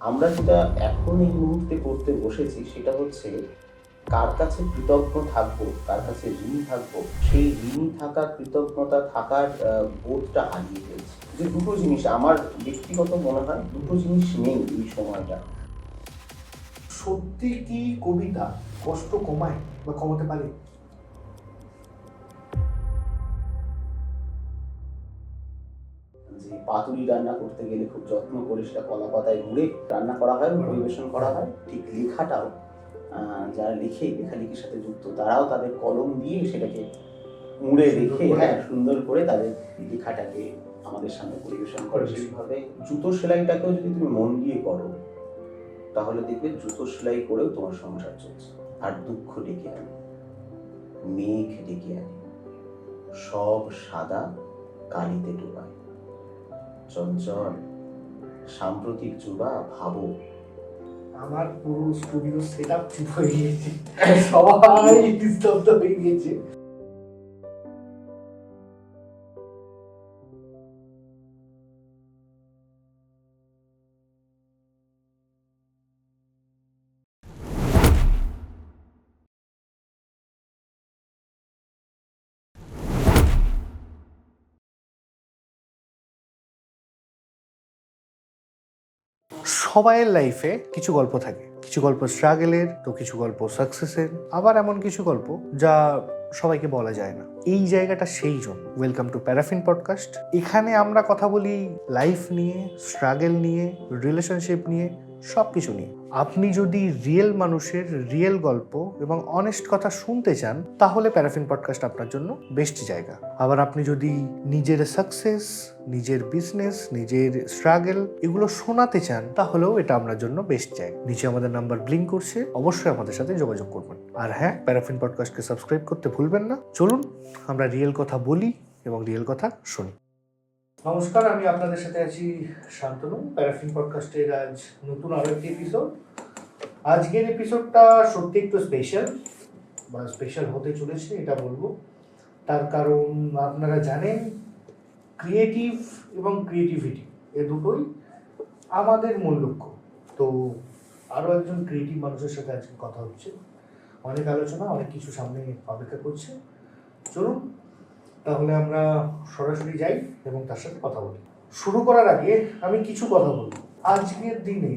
আমরা যেটা এখন এই মুহূর্তে করতে বসেছি সেটা হচ্ছে কার কাছে কৃতজ্ঞ থাকবো, কার কাছে ঋণী থাকবো, সেই ঋণী থাকা কৃতজ্ঞতা থাকার বোধটা হারিয়ে ফেলছি। যে দুটো জিনিস আমার ব্যক্তিগত মনে হয়, দুটো জিনিস নেই এই সময়টা। সত্যি কি কবিতা কষ্ট কমায় বা কমাতে পারে? যে পাতুরি রান্না করতে গেলে খুব যত্ন করে সেটা কলা পাতায় মুড়ে রান্না করা হয় এবং পরিবেশন করা হয়, ঠিক লেখাটাও যারা লেখালেখির সাথে যুক্ত তারাও তাদের কলম দিয়ে সেটাকে মুড়ে রেখে সুন্দর করে তাদের লেখাটাকে আমাদের সামনে পরিবেশন করে। সেইভাবে জুতো সেলাইটাকেও যদি তুমি মন দিয়ে করো তাহলে দেখবে জুতো সেলাই করেও তোমার সংসার চলছে। আর দুঃখ ডেকে আনে, মেঘ ডেকে আনে, সব সাদা কালিতে ডোবায়। চঞ্চল সাম্প্রতিক যুবা ভাবো। আমার পুরো স্টুডিও সেট আপ চুপ হয়ে গিয়েছে, সবাই নিস্তব্ধ হয়ে গিয়েছে। সবাইয়ের লাইফে কিছু গল্প থাকে, কিছু গল্প স্ট্রাগলের, তো কিছু গল্প সাকসেসের, আবার এমন কিছু গল্প যা সবাইকে বলা যায় না। এই জায়গাটা সেই জন্য। Welcome to paraffin podcast. এখানে আমরা কথা বলি লাইফ নিয়ে, স্ট্রাগল নিয়ে, রিলেশনশিপ নিয়ে, সব কিছু নিয়ে। আপনি যদি রিয়েল মানুষের রিয়েল গল্প এবং অনেস্ট কথা শুনতে চান তাহলে প্যারাফিন পডকাস্ট আপনার জন্য বেস্ট জায়গা। আবার আপনি যদি নিজের সাকসেস, নিজের বিজনেস, নিজের স্ট্রাগল এগুলো শোনাতে চান তাহলেও এটা আপনার জন্য বেস্ট জায়গা। নিচে আমাদের নাম্বার ব্লিঙ্ক করছে, অবশ্যই আমাদের সাথে যোগাযোগ করবেন। আর হ্যাঁ, প্যারাফিন পডকাস্টকে সাবস্ক্রাইব করতে ভুলবেন না। চলুন আমরা রিয়েল কথা বলি এবং রিয়েল কথা শুনি। নমস্কার, আমি আপনাদের সাথে আছি শান্তনু। প্যারাফিন পডকাস্টের আজ নতুন আরো একটি এপিসোড। আজকের এপিসোডটা সত্যি একটু স্পেশাল বা স্পেশাল হতে চলেছে, এটা বলবো। তার কারণ আপনারা জানেন, ক্রিয়েটিভ এবং ক্রিয়েটিভিটি এ দুটোই আমাদের মূল লক্ষ্য। তো আরও একজন ক্রিয়েটিভ মানুষের সাথে আজকে কথা হচ্ছে, অনেক আলোচনা, অনেক কিছু সামনে অপেক্ষা করছে। চলুন তাহলে আমরা সরাসরি যাই এবং তার সাথে কথা বলি। শুরু করার আগে আমি কিছু কথা বলব। আজকের দিনে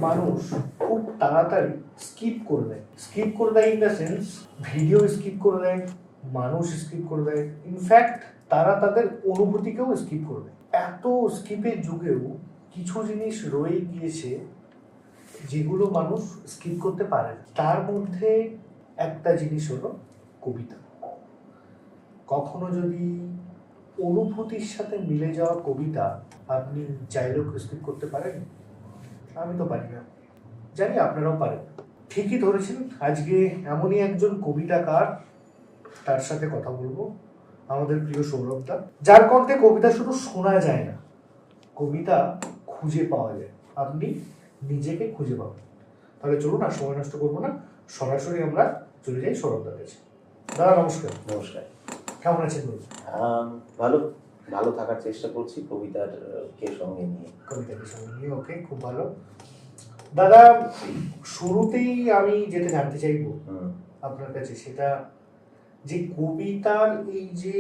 মানুষ খুব তাড়াতাড়ি স্কিপ করে দেয় in the sense video skip করে দেয়, মানুষ স্কিপ করে দেয়, ইনফ্যাক্ট তারা তাদের অনুভূতিকেও স্কিপ করে দেয়। এত স্কিপের যুগেও কিছু জিনিস রয়ে গিয়েছে যেগুলো মানুষ স্কিপ করতে পারে। তার মধ্যে একটা জিনিস হলো কবিতা। কখনো যদি অনুভূতির সাথে মিলে যাওয়া কবিতা আপনি চাইলেও স্কিপ করতে পারেন? আমি তো পারি না, জানি আপনারাও পারেন। ঠিকই ধরেছেন, আজকে এমনই একজন কবিতাকার, তার সাথে কথা বলবো, আমাদের প্রিয় সৌরভদা, যার কণ্ঠে কবিতা শুধু শোনা যায় না, কবিতা খুঁজে পাওয়া যায়। আপনি নিজেকে খুঁজে পাবেন। তাহলে চলুন আর সময় নষ্ট করবো না, সরাসরি আমরা চলে যাই সৌরভদার কাছে। দাদা নমস্কার। নমস্কার, কেমন আছেন বলুন? ভালো ভালো থাকার চেষ্টা করছি কবিতার কে সঙ্গে নিয়ে। কবিতাকে সঙ্গে নিয়ে, ওকে, খুব ভালো। দাদা, শুরুতেই আমি যেটা জানতে চাইবো আপনার কাছে, সেটা যে কবিতার এই যে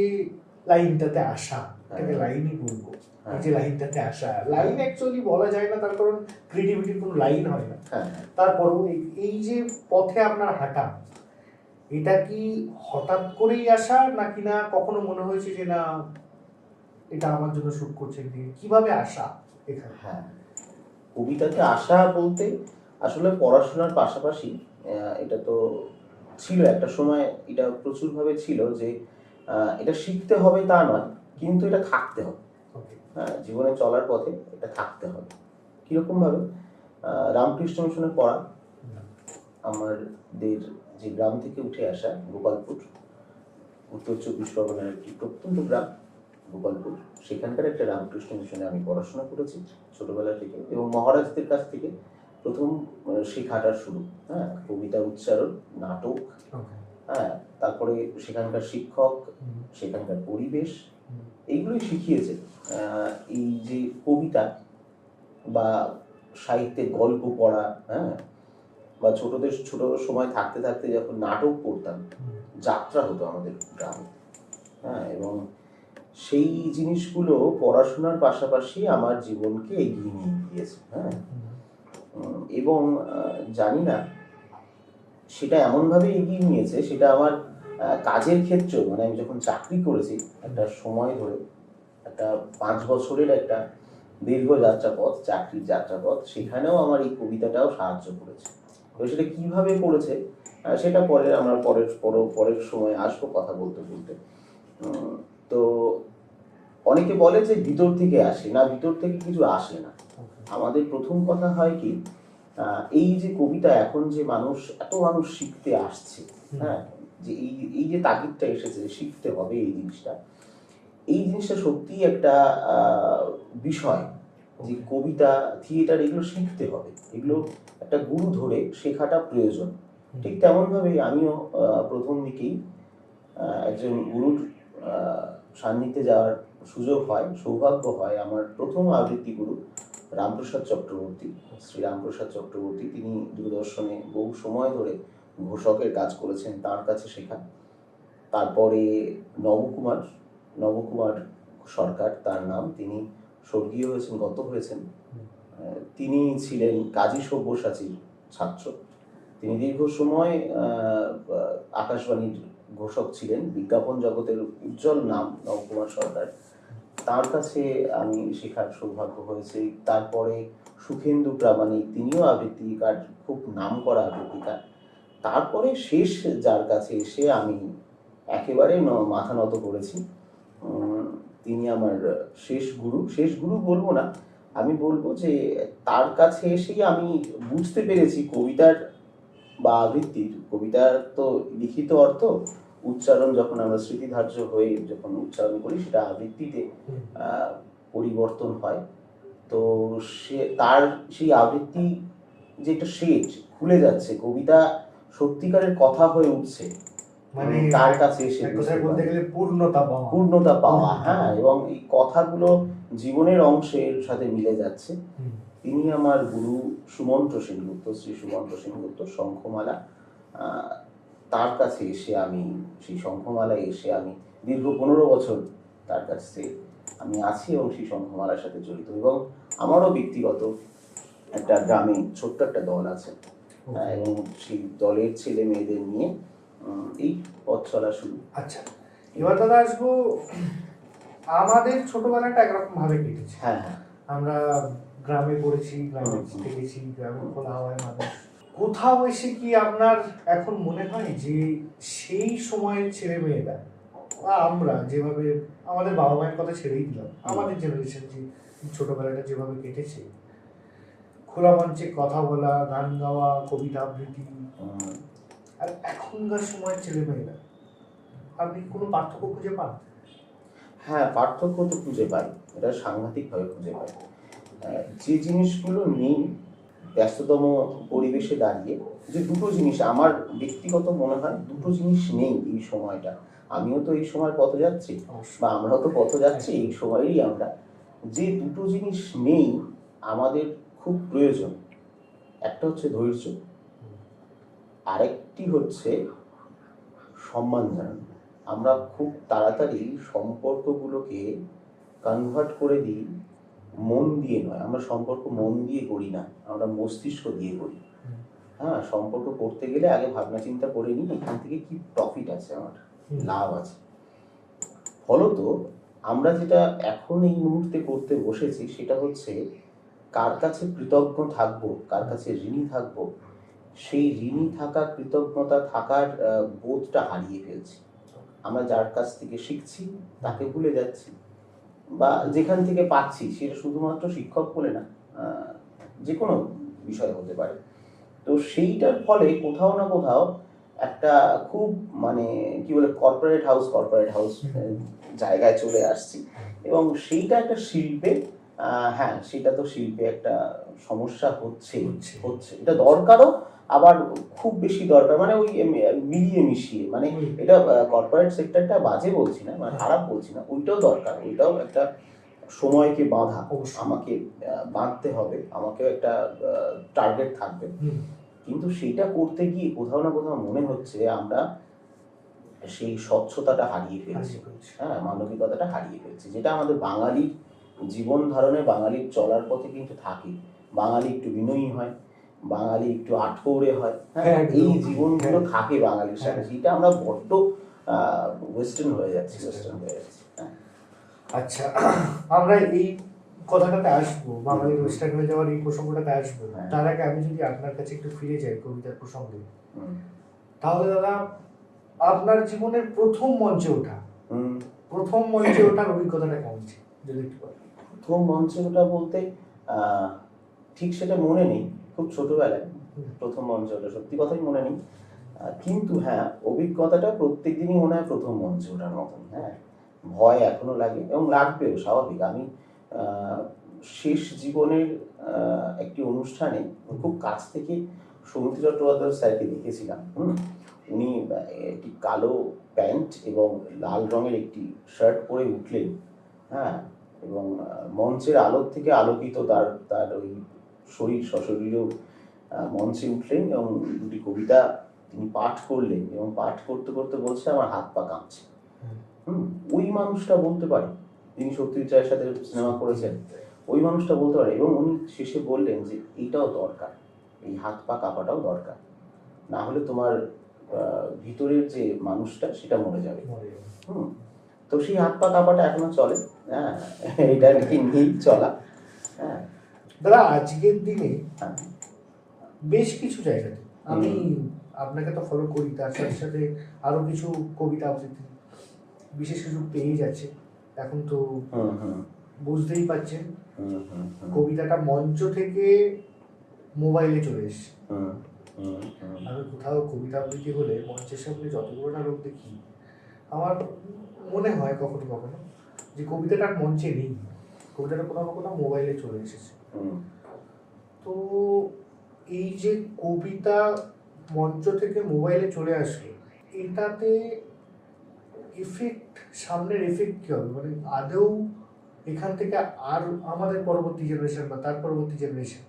লাইনটাতে আসা, এটাকে লাইনই বলবো, এই যে লাইনটাতে আসা, লাইন অ্যাকচুয়ালি বলা যায় না, তার কারণ ক্রিয়েটিভিটির কোনো লাইন হয় না। তারপরও এই যে পথে আপনার হাঁটা, এটা কি হঠাৎ করেই আসা নাকি না কখনো মনে হয়েছে যে না এটা আমার জন্য শুট করছে, কিভাবে আসা এখানে? হ্যাঁ, কবিতাতে আসা বলতে আসলে পড়াশোনার পাশাপাশি এটা তো ছিল একটা সময়, এটা প্রচুরভাবে ছিল যে এটা শিখতে হবে তা নয়, কিন্তু এটা থাকতে হবে। হ্যাঁ, জীবনে চলার পথে এটা থাকতে হবে। কীরকমভাবে? রামকৃষ্ণ মিশনের পড়া, আমাদের যে গ্রাম থেকে উঠে আসা গোপালপুর, উত্তর চব্বিশ পরগনার একটি প্রত্যন্ত গ্রাম গোপালপুর, সেখানকার একটা রামকৃষ্ণ মিশনে আমি পড়াশোনা করেছি ছোটবেলা থেকে, এবং মহারাজদের কাছ থেকে প্রথম শেখাটা শুরু। হ্যাঁ, কবিতা উচ্চারণ, নাটক, হ্যাঁ, তারপরে সেখানকার শিক্ষক, সেখানকার পরিবেশ, এইগুলোই শিখিয়েছে এই যে কবিতা বা সাহিত্যে গল্প পড়া, হ্যাঁ, বা ছোট সময় থাকতে থাকতে যখন নাটক পড়তাম, যাত্রা হতো আমাদের গ্রামে, হ্যাঁ, এবং সেই জিনিসগুলো পড়াশোনার পাশাপাশি আমার জীবনকে এগিয়ে নিয়ে গিয়েছে, হ্যাঁ। এবং জানি না সেটা এমনভাবে এগিয়ে নিয়েছে, সেটা আমার কাজের ক্ষেত্রেও, মানে আমি যখন চাকরি করেছি একটা সময় ধরে, একটা 5 বছরের একটা দীর্ঘ যাত্রাপথ, চাকরির যাত্রাপথ, সেখানেও আমার এই কবিতাটাও সাহায্য করেছে। তো সেটা কিভাবে করেছে সেটা পরে আমরা পরের সময় আসবো কথা বলতে বলতে। তো অনেকে বলে যে ভিতর থেকে আসে না, ভিতর থেকে কিছু আসে না। আমাদের প্রথম কথা হয় কি, এই যে কবিতা এখন যে এত মানুষ শিখতে আসছে, হ্যাঁ, যে এই যে তাগিদটা এসেছে শিখতে হবে এই জিনিসটা সত্যিই একটা বিষয়, যে কবিতা, থিয়েটার এগুলো শিখতে হবে, এগুলো একটা গুরু ধরে শেখাটা প্রয়োজন। ঠিক তেমনভাবেই আমিও প্রথম দিকেই একজন গুরুর সান্নিধ্যে যাওয়ার সুযোগ হয়, সৌভাগ্য হয়। আমার প্রথম আবৃত্তি গুরু রামপ্রসাদ চক্রবর্তী, শ্রী রামপ্রসাদ চক্রবর্তী, তিনি দূরদর্শনে বহু সময় ধরে ঘোষকের কাজ করেছেন, তার কাছে শেখা। তারপরে নবকুমার সরকার তার নাম, তিনি স্বর্গীয় হয়েছেন, গত হয়েছেন। তিনি ছিলেন কাজী সব্যসাচীর ছাত্র। তিনি দীর্ঘ সময় আকাশবাণীর ঘোষক ছিলেন, বিজ্ঞাপন জগতের উজ্জ্বল নাম নবকুমার সরকার, তার কাছে আমি শেখার সৌভাগ্য হয়েছে। তারপরে সুখেন্দু প্রামাণিক, তিনিও আবৃত্তিকার, খুব নামকরা আবৃত্তিকার। তারপরে শেষ যার কাছে এসে আমি একেবারে মাথা নত করেছি, তিনি আমার শেষ গুরু বলবো না, আমি বলবো যে তার কাছে এসেই আমি বুঝতে পেরেছি কবিতার বা আবৃত্তির, কবিতার তো লিখিত অর্থ, উচ্চারণ যখন আমরা স্মৃতিধার্য হয়ে যখন উচ্চারণ করি সেটা আবৃত্তিতে পরিবর্তন হয়। তো তার সেই আবৃত্তি যে একটা শেড খুলে যাচ্ছে, কবিতা সত্যিকারের কথা হয়ে উঠছে, মানে তার কাছে এসে বলতে গেলে পূর্ণতা পাওয়া, হ্যাঁ, এবং এই কথাগুলো জীবনের অংশের সাথে মিলে যাচ্ছে। তিনি আমার গুরু সুমন্ত্র সেনগুপ্ত, শ্রী সুমন্ত্র সেনগুপ্ত, শঙ্খমালা। তার কাছে এসে আমি, সেই শঙ্খমালায় এসে আমি দীর্ঘ 15 বছর তার কাছে আমি আছি এবং সেই শঙ্খমালার সাথে জড়িত। এবং আমারও ব্যক্তিগত একটা গ্রামে ছোট্ট একটা দল আছে, এবং সেই দলের ছেলে মেয়েদের নিয়ে এই পথ চলা শুরু। আচ্ছা, এবার দাদা আসবো, আমাদের ছোটবেলাটা একরকম ভাবে কেটেছে। হ্যাঁ, আমরা গ্রামে পড়েছি, গ্রামে থেকেছি, গ্রামে খোলা হাওয়ায় মানুষ। কোথাও এসে কি আপনার এখন মনে হয় যে সেই সময়ের ছেলে মেয়েরা বা আমরা যেভাবে, আমাদের বাবা মায়ের কথা ছেড়েই দিলাম, আমাদের জেনারেশন যে ছোটবেলাটা যেভাবে কেটেছে, খোলা মঞ্চে কথা বলা, গান গাওয়া, কবিতা আবৃত্তি, আর এখনকার সময়ের ছেলে মেয়েরা, আপনি কোনো পার্থক্য খুঁজে পান? হ্যাঁ, পার্থক্য তো খুঁজে পাই, এটা সাংঘাতিকভাবে খুঁজে পাই। যে জিনিসগুলো নেই ব্যস্ততম পরিবেশে দাঁড়িয়ে, যে দুটো জিনিস আমার ব্যক্তিগত মনে হয়, দুটো জিনিস নেই এই সময়টা। আমিও তো এই সময় পথ যাচ্ছি, বা আমরাও তো পথ যাচ্ছি এই সময়েরই আমরা। যে দুটো জিনিস নেই আমাদের খুব প্রয়োজন, একটা হচ্ছে ধৈর্য, আরেকটি হচ্ছে সম্মান জানানো। আমরা খুব তাড়াতাড়ি সম্পর্কগুলোকে কনভার্ট করে দিই মন দিয়ে নয়, আমরা সম্পর্ক মন দিয়ে করি না, আমরা মস্তিষ্ক দিয়ে করি। হ্যাঁ, সম্পর্ক করতে গেলে আগে ভাবনা চিন্তা করে নিই এখান থেকে কি প্রফিট আছে, আমার লাভ আছে। ফলত আমরা যেটা এখন এই মুহূর্তে করতে বসেছি সেটা হচ্ছে কার কাছে কৃতজ্ঞ থাকবো, কার কাছে ঋণী থাকবো, সেই ঋণী থাকা, কৃতজ্ঞতা থাকার বোধটা হারিয়ে ফেলছি। আমরা যার কাছ থেকে শিখছি তাকে ভুলে যাচ্ছি, বা যেখান থেকে পাচ্ছি সেটা শুধুমাত্র শিক্ষক বলে না, যে কোনো বিষয় হতে পারে। তো সেইটার ফলে কোথাও না কোথাও একটা খুব মানে কি বলে কর্পোরেট হাউস জায়গায় চলে আসছি, এবং সেইটা একটা শিল্পে, হ্যাঁ সেটা তো শিল্পে একটা সমস্যা হচ্ছে, এটা দরকারও, আবার খুব বেশি দরকার, মানে ওই মিলিয়ে মিশিয়ে, মানে এটা কর্পোরেট সেক্টরটা বাজে বলছি না, মানে খারাপ বলছি না, ওইটাও দরকার, ওইটাও একটা সময়কে বাঁধা, অবশ্যই। আমাকে বাঁধতে হবে, আমাকেও একটা টার্গেট থাকবে, কিন্তু সেইটা করতে গিয়ে কোথাও না কোথাও মনে হচ্ছে আমরা সেই স্বচ্ছতাটা হারিয়ে ফেলছি, হ্যাঁ, মানবিকতাটা হারিয়ে ফেলছি, যেটা আমাদের বাঙালির জীবন ধারণে, বাঙালির চলার পথে কিন্তু থাকে। বাঙালি একটু বিনয়ী হয়, বাঙালি একটু আটপৌরে হয়, হ্যাঁ, এই জীবনগুলো থাকে বাঙালির সাথে, সেটা আমরা বড্ড ওয়েস্টার্ন হয়ে যাচ্ছি, হ্যাঁ। আচ্ছা, আমরা এই কথাটাতে আসবো, বাঙালির ওয়েস্টার্ন হয়ে যাওয়ার এই প্রসঙ্গটাতে আসবো। তার আগে আমি যদি আপনার কাছে একটু ফিরে যাই কবিতার প্রসঙ্গে, তাহলে দাদা আপনার জীবনের প্রথম মঞ্চে ওঠার অভিজ্ঞতাটা কেমন ছিল যদি একটু বলেন? প্রথম মঞ্চে ওঠা বলতে ঠিক সেটা মনে নেই, খুব ছোটবেলায় প্রথম মঞ্চে ওঠা, সত্যি কথাই মনে নেই, কিন্তু হ্যাঁ, অভিজ্ঞতাটা প্রত্যেক দিনই মনে হয় প্রথম মঞ্চে ওঠার মতন। হ্যাঁ, ভয় এখনো লাগে এবং লাগবেও, স্বাভাবিক। আমি শেষ জীবনের একটি অনুষ্ঠানে খুব কাছ থেকে সৌমিত্র চট্টোপাধ্যায় স্যারকে দেখেছিলাম। উনি একটি কালো প্যান্ট এবং লাল রঙের একটি শার্ট পরে উঠলেন, হ্যাঁ, এবং মঞ্চের আলোর থেকে আলোকিত তার তার ওই শরীর সশরীরেও মঞ্চে উঠলেন এবং দুটি কবিতা তিনি পাঠ করলেন, এবং পাঠ করতে করতে বলছে আমার হাত পা কাঁপছে। ওই মানুষটা বলতে পারে, তিনি সত্যজিৎ রায়ের সাথে সিনেমা করেছেন, ওই মানুষটা বলতে পারে, এবং উনি শেষে বললেন যে এইটাও দরকার, এই হাত পা কাঁপাটাও দরকার, না হলে তোমার ভিতরের যে মানুষটা সেটা মরে যাবে। তো সেই হাত পা কাঁপাটা এখনো চলে, হ্যাঁ, এটা কি নিয়ে চলা। হ্যাঁ দাদা, আজকের দিনে বেশ কিছু জায়গাতে আমি আপনাকে তো ফলো করি, তার সাথে সাথে আরো কিছু কবিতা আবৃত্তি বিশেষ কিছু পেয়ে যাচ্ছে এখন তো, বুঝতেই পারছেন কবিতাটা মঞ্চ থেকে মোবাইলে চলে এসছে। আমি কোথাও কবিতা আবৃত্তি হলে মঞ্চের সামনে যতগুলো না লোক দেখি, আমার মনে হয় কখনো কখনো যে কবিতাটা মঞ্চে নেই, কবিতাটা কোথাও না কোথাও মোবাইলে চলে এসেছে। তো এই যে কবিতা মঞ্চ থেকে মোবাইলে চলে আসলো, এটাতে এফেক্ট, সামনের এফেক্ট কি হবে, মানে আদৌ এখান থেকে আর আমাদের পরবর্তী জেনারেশন বা তার পরবর্তী জেনারেশন,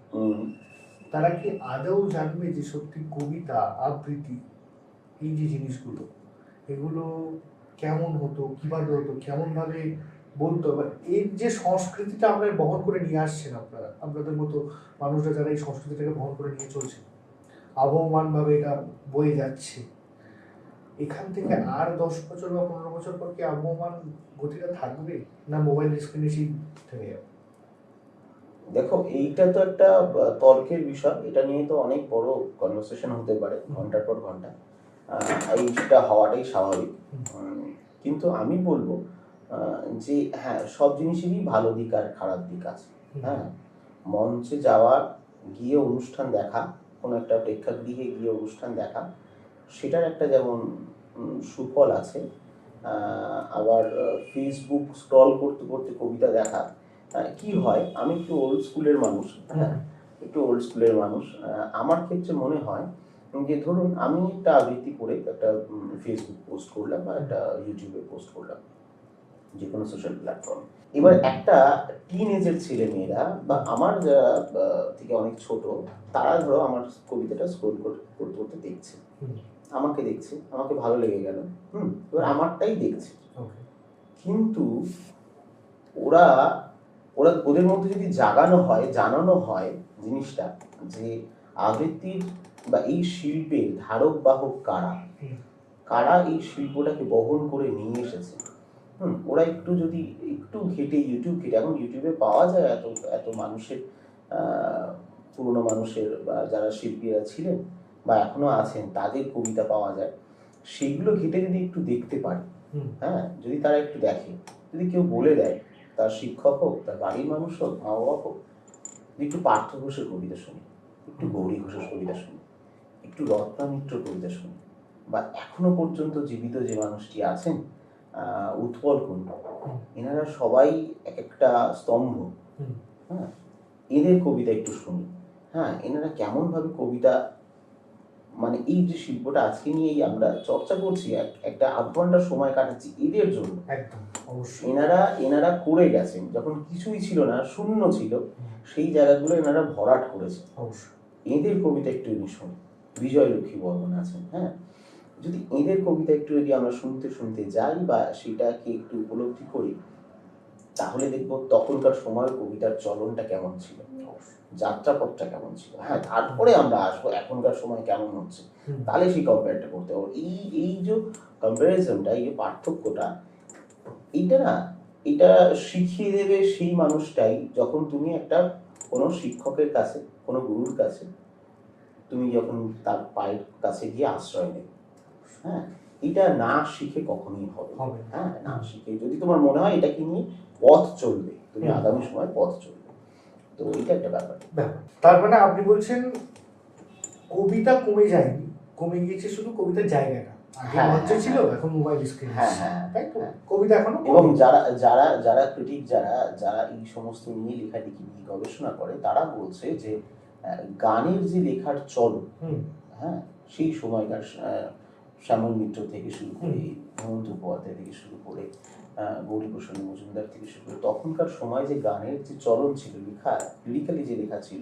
তারা কি আদৌ জানবে যে সত্যি কবিতা আবৃত্তি এই যে জিনিসগুলো, এগুলো কেমন হতো, কিভাবে হতো, কেমন ভাবে বলতো, বা এর যে সংস্কৃতিটা আমরা বহন করে নিয়ে আসছেন, আপনারা আপনাদের মতো মানুষরা যারা এই সংস্কৃতিটাকে বহন করে নিয়ে চলছে, আবহমান ভাবে এটা বয়ে যাচ্ছে, এখান থেকে আর 10 বছর বা 15 বছর পর কি আবহমান গতিটা থাকবে, না মোবাইল স্ক্রিনে সেই থেমে যাবে? দেখো, এইটা তো একটা তর্কের বিষয়, এটা নিয়ে তো অনেক বড় কনভারসেশন হতে পারে ঘন্টার পর ঘন্টা, এইটা হওয়াটাই স্বাভাবিক। কিন্তু আমি বলবো যে হ্যাঁ, সব জিনিসেরই ভালো দিক আর খারাপ দিক আছে। হ্যাঁ, মঞ্চে যাওয়া, গিয়ে অনুষ্ঠান দেখা, কোনো একটা প্রেক্ষাগৃহে গিয়ে অনুষ্ঠান দেখা, সেটার একটা যেমন সুফল আছে, আবার ফেসবুক স্ক্রল করতে করতে কবিতা দেখা, কি হয়, আমি একটু ওল্ড স্কুলের মানুষ, হ্যাঁ, আমার ক্ষেত্রে মনে হয় যে ধরুন আমি একটা আবৃত্তি করে একটা ফেসবুক পোস্ট করলাম বা একটা ইউটিউবে পোস্ট করলাম, যে কোনো সোশ্যাল প্ল্যাটফর্মে, এবার একটা টিনেজের ছেলে মেয়েরা বা আমার যারা থেকে অনেক ছোট, তারা ধরো আমার কবিতাটা স্ক্রোল করতে করতে দেখছে, আমাকে দেখছে, আমাকে ভালো লেগে গেল, এবার আমারটাই দেখছে, কিন্তু ওরা ওদের মধ্যে যদি জানানো হয় জিনিসটা, যে আবৃত্তির বা এই শিল্পের ধারক বাহক কারা এই শিল্পটাকে বহন করে নিয়ে এসেছে, ওরা একটু ঘেটে, ইউটিউব ঘেটে, এখন ইউটিউবে পাওয়া যায় এত এত মানুষের, পুরনো মানুষের বা যারা শিল্পীরা ছিলেন বা এখনো আছেন তাদের কবিতা পাওয়া যায়, সেইগুলো ঘেটে যদি একটু দেখতে পারে, হ্যাঁ, যদি তারা একটু দেখে, যদি কেউ বলে দেয়, তার শিক্ষক হোক, তার বাড়ির মানুষ হোক, মা বাবা হোক, একটু পার্থ ঘোষের কবিতা শুনি, একটু গৌরী ঘোষের কবিতা শুনি, একটু রত্না মিত্র কবিতা শুনি, বা এখনো পর্যন্ত জীবিত যে মানুষটি আছেন উৎপল কুণ্ড, এনারা সবাই এক একটা স্তম্ভ, হ্যাঁ, এদের কবিতা একটু শুনি, হ্যাঁ, এনারা কেমন ভাবে কবিতা মানে এই যে শিল্পটা আজকে নিয়েই আমরা চর্চা করছি, একটা আধ ঘন্টার সময় কাটাচ্ছি এদের জন্য। একদম অবশ্যই। এনারা করে গেছেন যখন কিছুই ছিল না, শূন্য ছিল, সেই জায়গাগুলো এনারা ভরাট করেছে। অবশ্যই। এদের কবিতা একটু শুনি, বিজয় লক্ষ্মী বর্মন আছেন, হ্যাঁ, যদি এদের কবিতা একটু যদি আমরা শুনতে শুনতে যাই বা সেটাকে একটু উপলব্ধি করি, তাহলে দেখবো তখনকার সময় কবিতার চলনটা কেমন ছিল, যাত্রাপথটা কেমন ছিল। হ্যাঁ, তারপরে আমরা আসবো এখনকার সময় কেমন হচ্ছে, তাহলে সেই কম্পেয়ারটা করতে পারবো। এই যে কম্পারিজনটা, এই যে পার্থক্যটা, এইটা না, এটা শিখিয়ে দেবে সেই মানুষটাই যখন তুমি একটা কোনো শিক্ষকের কাছে, কোনো গুরুর কাছে তুমি যখন তার পায়ের কাছে গিয়ে আশ্রয় নেবে। হ্যাঁ, এটা না শিখে কখনোই হবে। হ্যাঁ, না শিখে যদি তোমার মনে হয় এটাকে নিয়ে পথ চলবে, তুমি আগামী সময় পথ চলবে, তো এটা একটা ব্যাপার। তার মানে আপনি বলছেন কবিতা কমে যায়নি, কমে গিয়েছে শুধু কবিতার জায়গাটা। আগে মঞ্চ ছিল, এখন মোবাইল স্ক্রিন। হ্যাঁ হ্যাঁ, তাই তো কবিতা এখনো। এবং যারা ক্রিটিক, যারা এই সমস্ত নিয়ে লেখালেখি নিয়ে গবেষণা করে, তারা বলছে যে গানের যে লেখার চল, হ্যাঁ, সেই সময়কার শ্যামল মিত্র থেকে শুরু করে, হেমন্ত মুখোপাধ্যায় থেকে শুরু করে, গৌরীপ্রসন্ন মজুমদার থেকে শুরু করে, তখনকার সময় যে গানের যে চলন ছিল, লেখা লিরিক্যালি যে লেখা ছিল,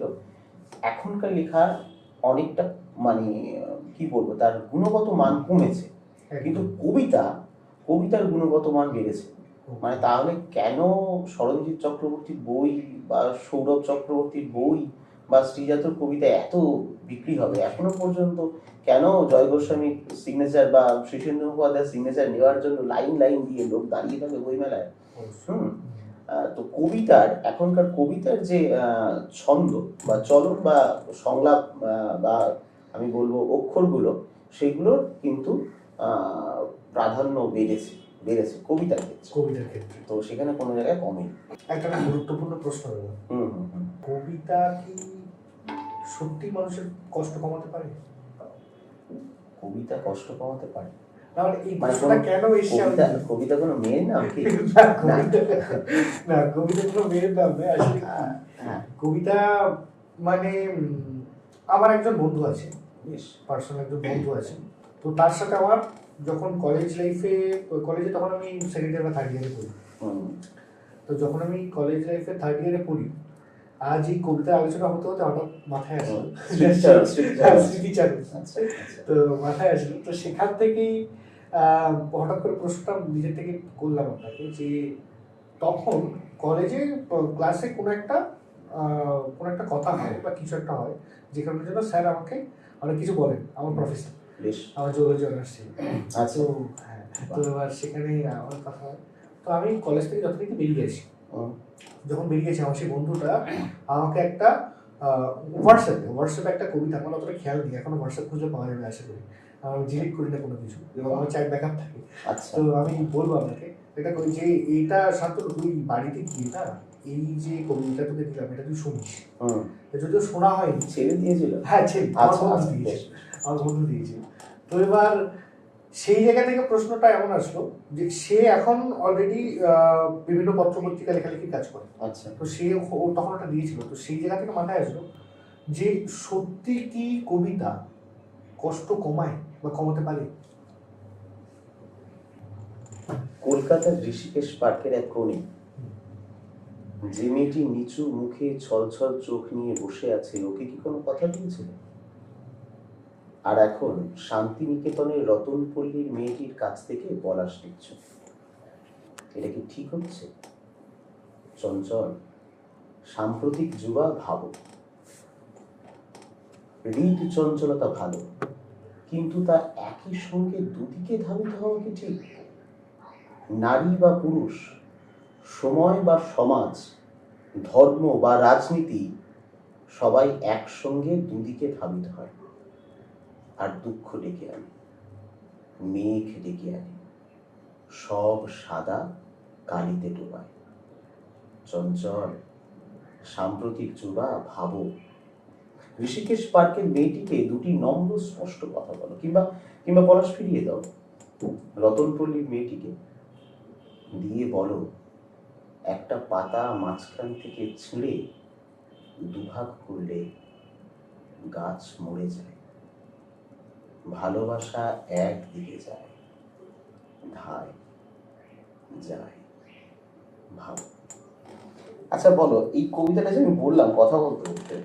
এখনকার লেখা অনেকটা মানে কি বলবো, তার গুণগত মান কমেছে, কিন্তু কবিতার গুণগত মান বেড়েছে। মানে তাহলে কেন শরঞ্জিৎ চক্রবর্তীর বই বা সৌরভ চক্রবর্তীর বই বা শ্রীজাতর কবিতা এত বিক্রি হবে এখনো পর্যন্ত? কেন জয় গোস্বামীর সিগনেচার বা শীর্ষেন্দু মুখোপাধ্যায়ের সিগনেচার নেওয়ার জন্য লাইন লাইন দিয়ে লোক দাঁড়িয়ে থাকে বই মেলায়? তো এখনকার কবিতার যে ছন্দ বা চলন বা সংলাপ বা আমি বলবো অক্ষরগুলো, সেগুলোর কিন্তু প্রাধান্য বেড়েছে কবিতার ক্ষেত্রে, তো সেখানে কোনো জায়গায় কমেনি। একটা গুরুত্বপূর্ণ প্রশ্ন হলো, কবিতা কি সত্যি মানুষের কষ্ট কমাতে পারে? কবিতা কষ্ট কমাতে পারে? কেন কবিতা কোনো মেয়ের নাম কি? না, কবিতা কোনো মেয়ের নাম নয় আসলে। কবিতা মানে আমার একজন বন্ধু আছে, পার্সোনাল একজন বন্ধু আছে, তো তার সাথে আমার যখন কলেজে তখন আমি সেকেন্ড ইয়ার বা থার্ড ইয়ারে পড়ি, তো যখন আমি কলেজ লাইফে থার্ড ইয়ারে পড়ি, আজ এই কবিতা আলোচনা হতে হতে হঠাৎ মাথায় আসলো স্মৃতিচারণ, তো মাথায় আসলো, তো সেখান থেকেই হঠাৎ করে প্রশ্নটা নিজের থেকে করলাম আপনাকে, যে তখন কলেজে ক্লাসে কোনো একটা কথা হয় বা কিছু একটা হয়, যেখানের জন্য স্যার আমাকে অনেক কিছু বলেন, আমার প্রফেসর, আমার জিওলজি অনার্স ছিল, তো হ্যাঁ, তো এবার সেখানে অনেক কথা হয়, তো আমি কলেজ থেকে যথারীতি বেরিয়ে আসি। যখন বেরিয়েছি, আমার সেই বন্ধুটা আমাকে একটা হোয়াটসঅ্যাপে একটা কবিতা, আমার অতটা খেয়াল নেই, এখনো হোয়াটসঅ্যাপ খুঁজে পাওয়া যাবে আশা করি, আমি ডিলিট করি না কোনো কিছু, এবং আমার চ্যাট ব্যাকআপ থাকে, তো আমি বলবো আপনাকে এটা যে এইটা শান্তনু, তুই বাড়িতে গিয়ে না এই যে কবিতা তোকে দিলাম এটা তুই শুনিস। যদিও শোনা হয়নি, ছেলে দিয়েছিল, হ্যাঁ ছেলে, আমার বন্ধু দিয়েছিল। তো এবার সেই জায়গা থেকে প্রশ্নটা এমন আসলো যে সে এখন অলরেডি বিভিন্ন পত্রপত্রিকা লেখালেখির কাজ করে, তো সে তখন ওটা দিয়েছিল, তো সেই জায়গা থেকে মাথায় আসলো যে সত্যি কি কবিতা কষ্ট কমায় বা কমাতে পারে? কলকাতার ঋষিকেশ পার্কের এক কোণে যে মেয়েটি নিচু মুখে ছলছল চোখ নিয়ে বসে আছে, ওকে কি কোনো কথা দিয়েছিল? আর এখন শান্তিনিকেতনের রতনপল্লীর মেয়েটির কাছ থেকে পলাশ নিচ্ছ, এটা কি ঠিক হচ্ছে? চঞ্চল, সাম্প্রতিক যুবা ভাবো, হৃদ চঞ্চলতা ভালো, কিন্তু তা একই সঙ্গে দুদিকে ধাবিত হওয়া কি ঠিক? নারী বা পুরুষ, সময় বা সমাজ, ধর্ম বা রাজনীতি, সবাই একসঙ্গে দুদিকে ধাবিত হয়, আর দুঃখ ডেকে আনে, মেঘ ডেকে আনে, সব সাদা কালিতে ডোবায়। চঞ্চল, সাম্প্রতিক যুবা ভাবো, ঋষিকেশ পার্কের মেয়েটিকে দুটি নম্র স্পষ্ট কথা বলো, কিংবা পলাশ ফিরিয়ে দাও। রতনপল্লীর মেয়েটিকে দিয়ে বলো, একটা পাতা মাঝখান থেকে ছিঁড়ে দুভাগ করলে গাছ মরে যায়, ভালোবাসা একদিকে যায়, ধায় যায় ভাব। আচ্ছা বলো, এই কবিতাটা যে আমি বললাম কথা বলতে বলতে,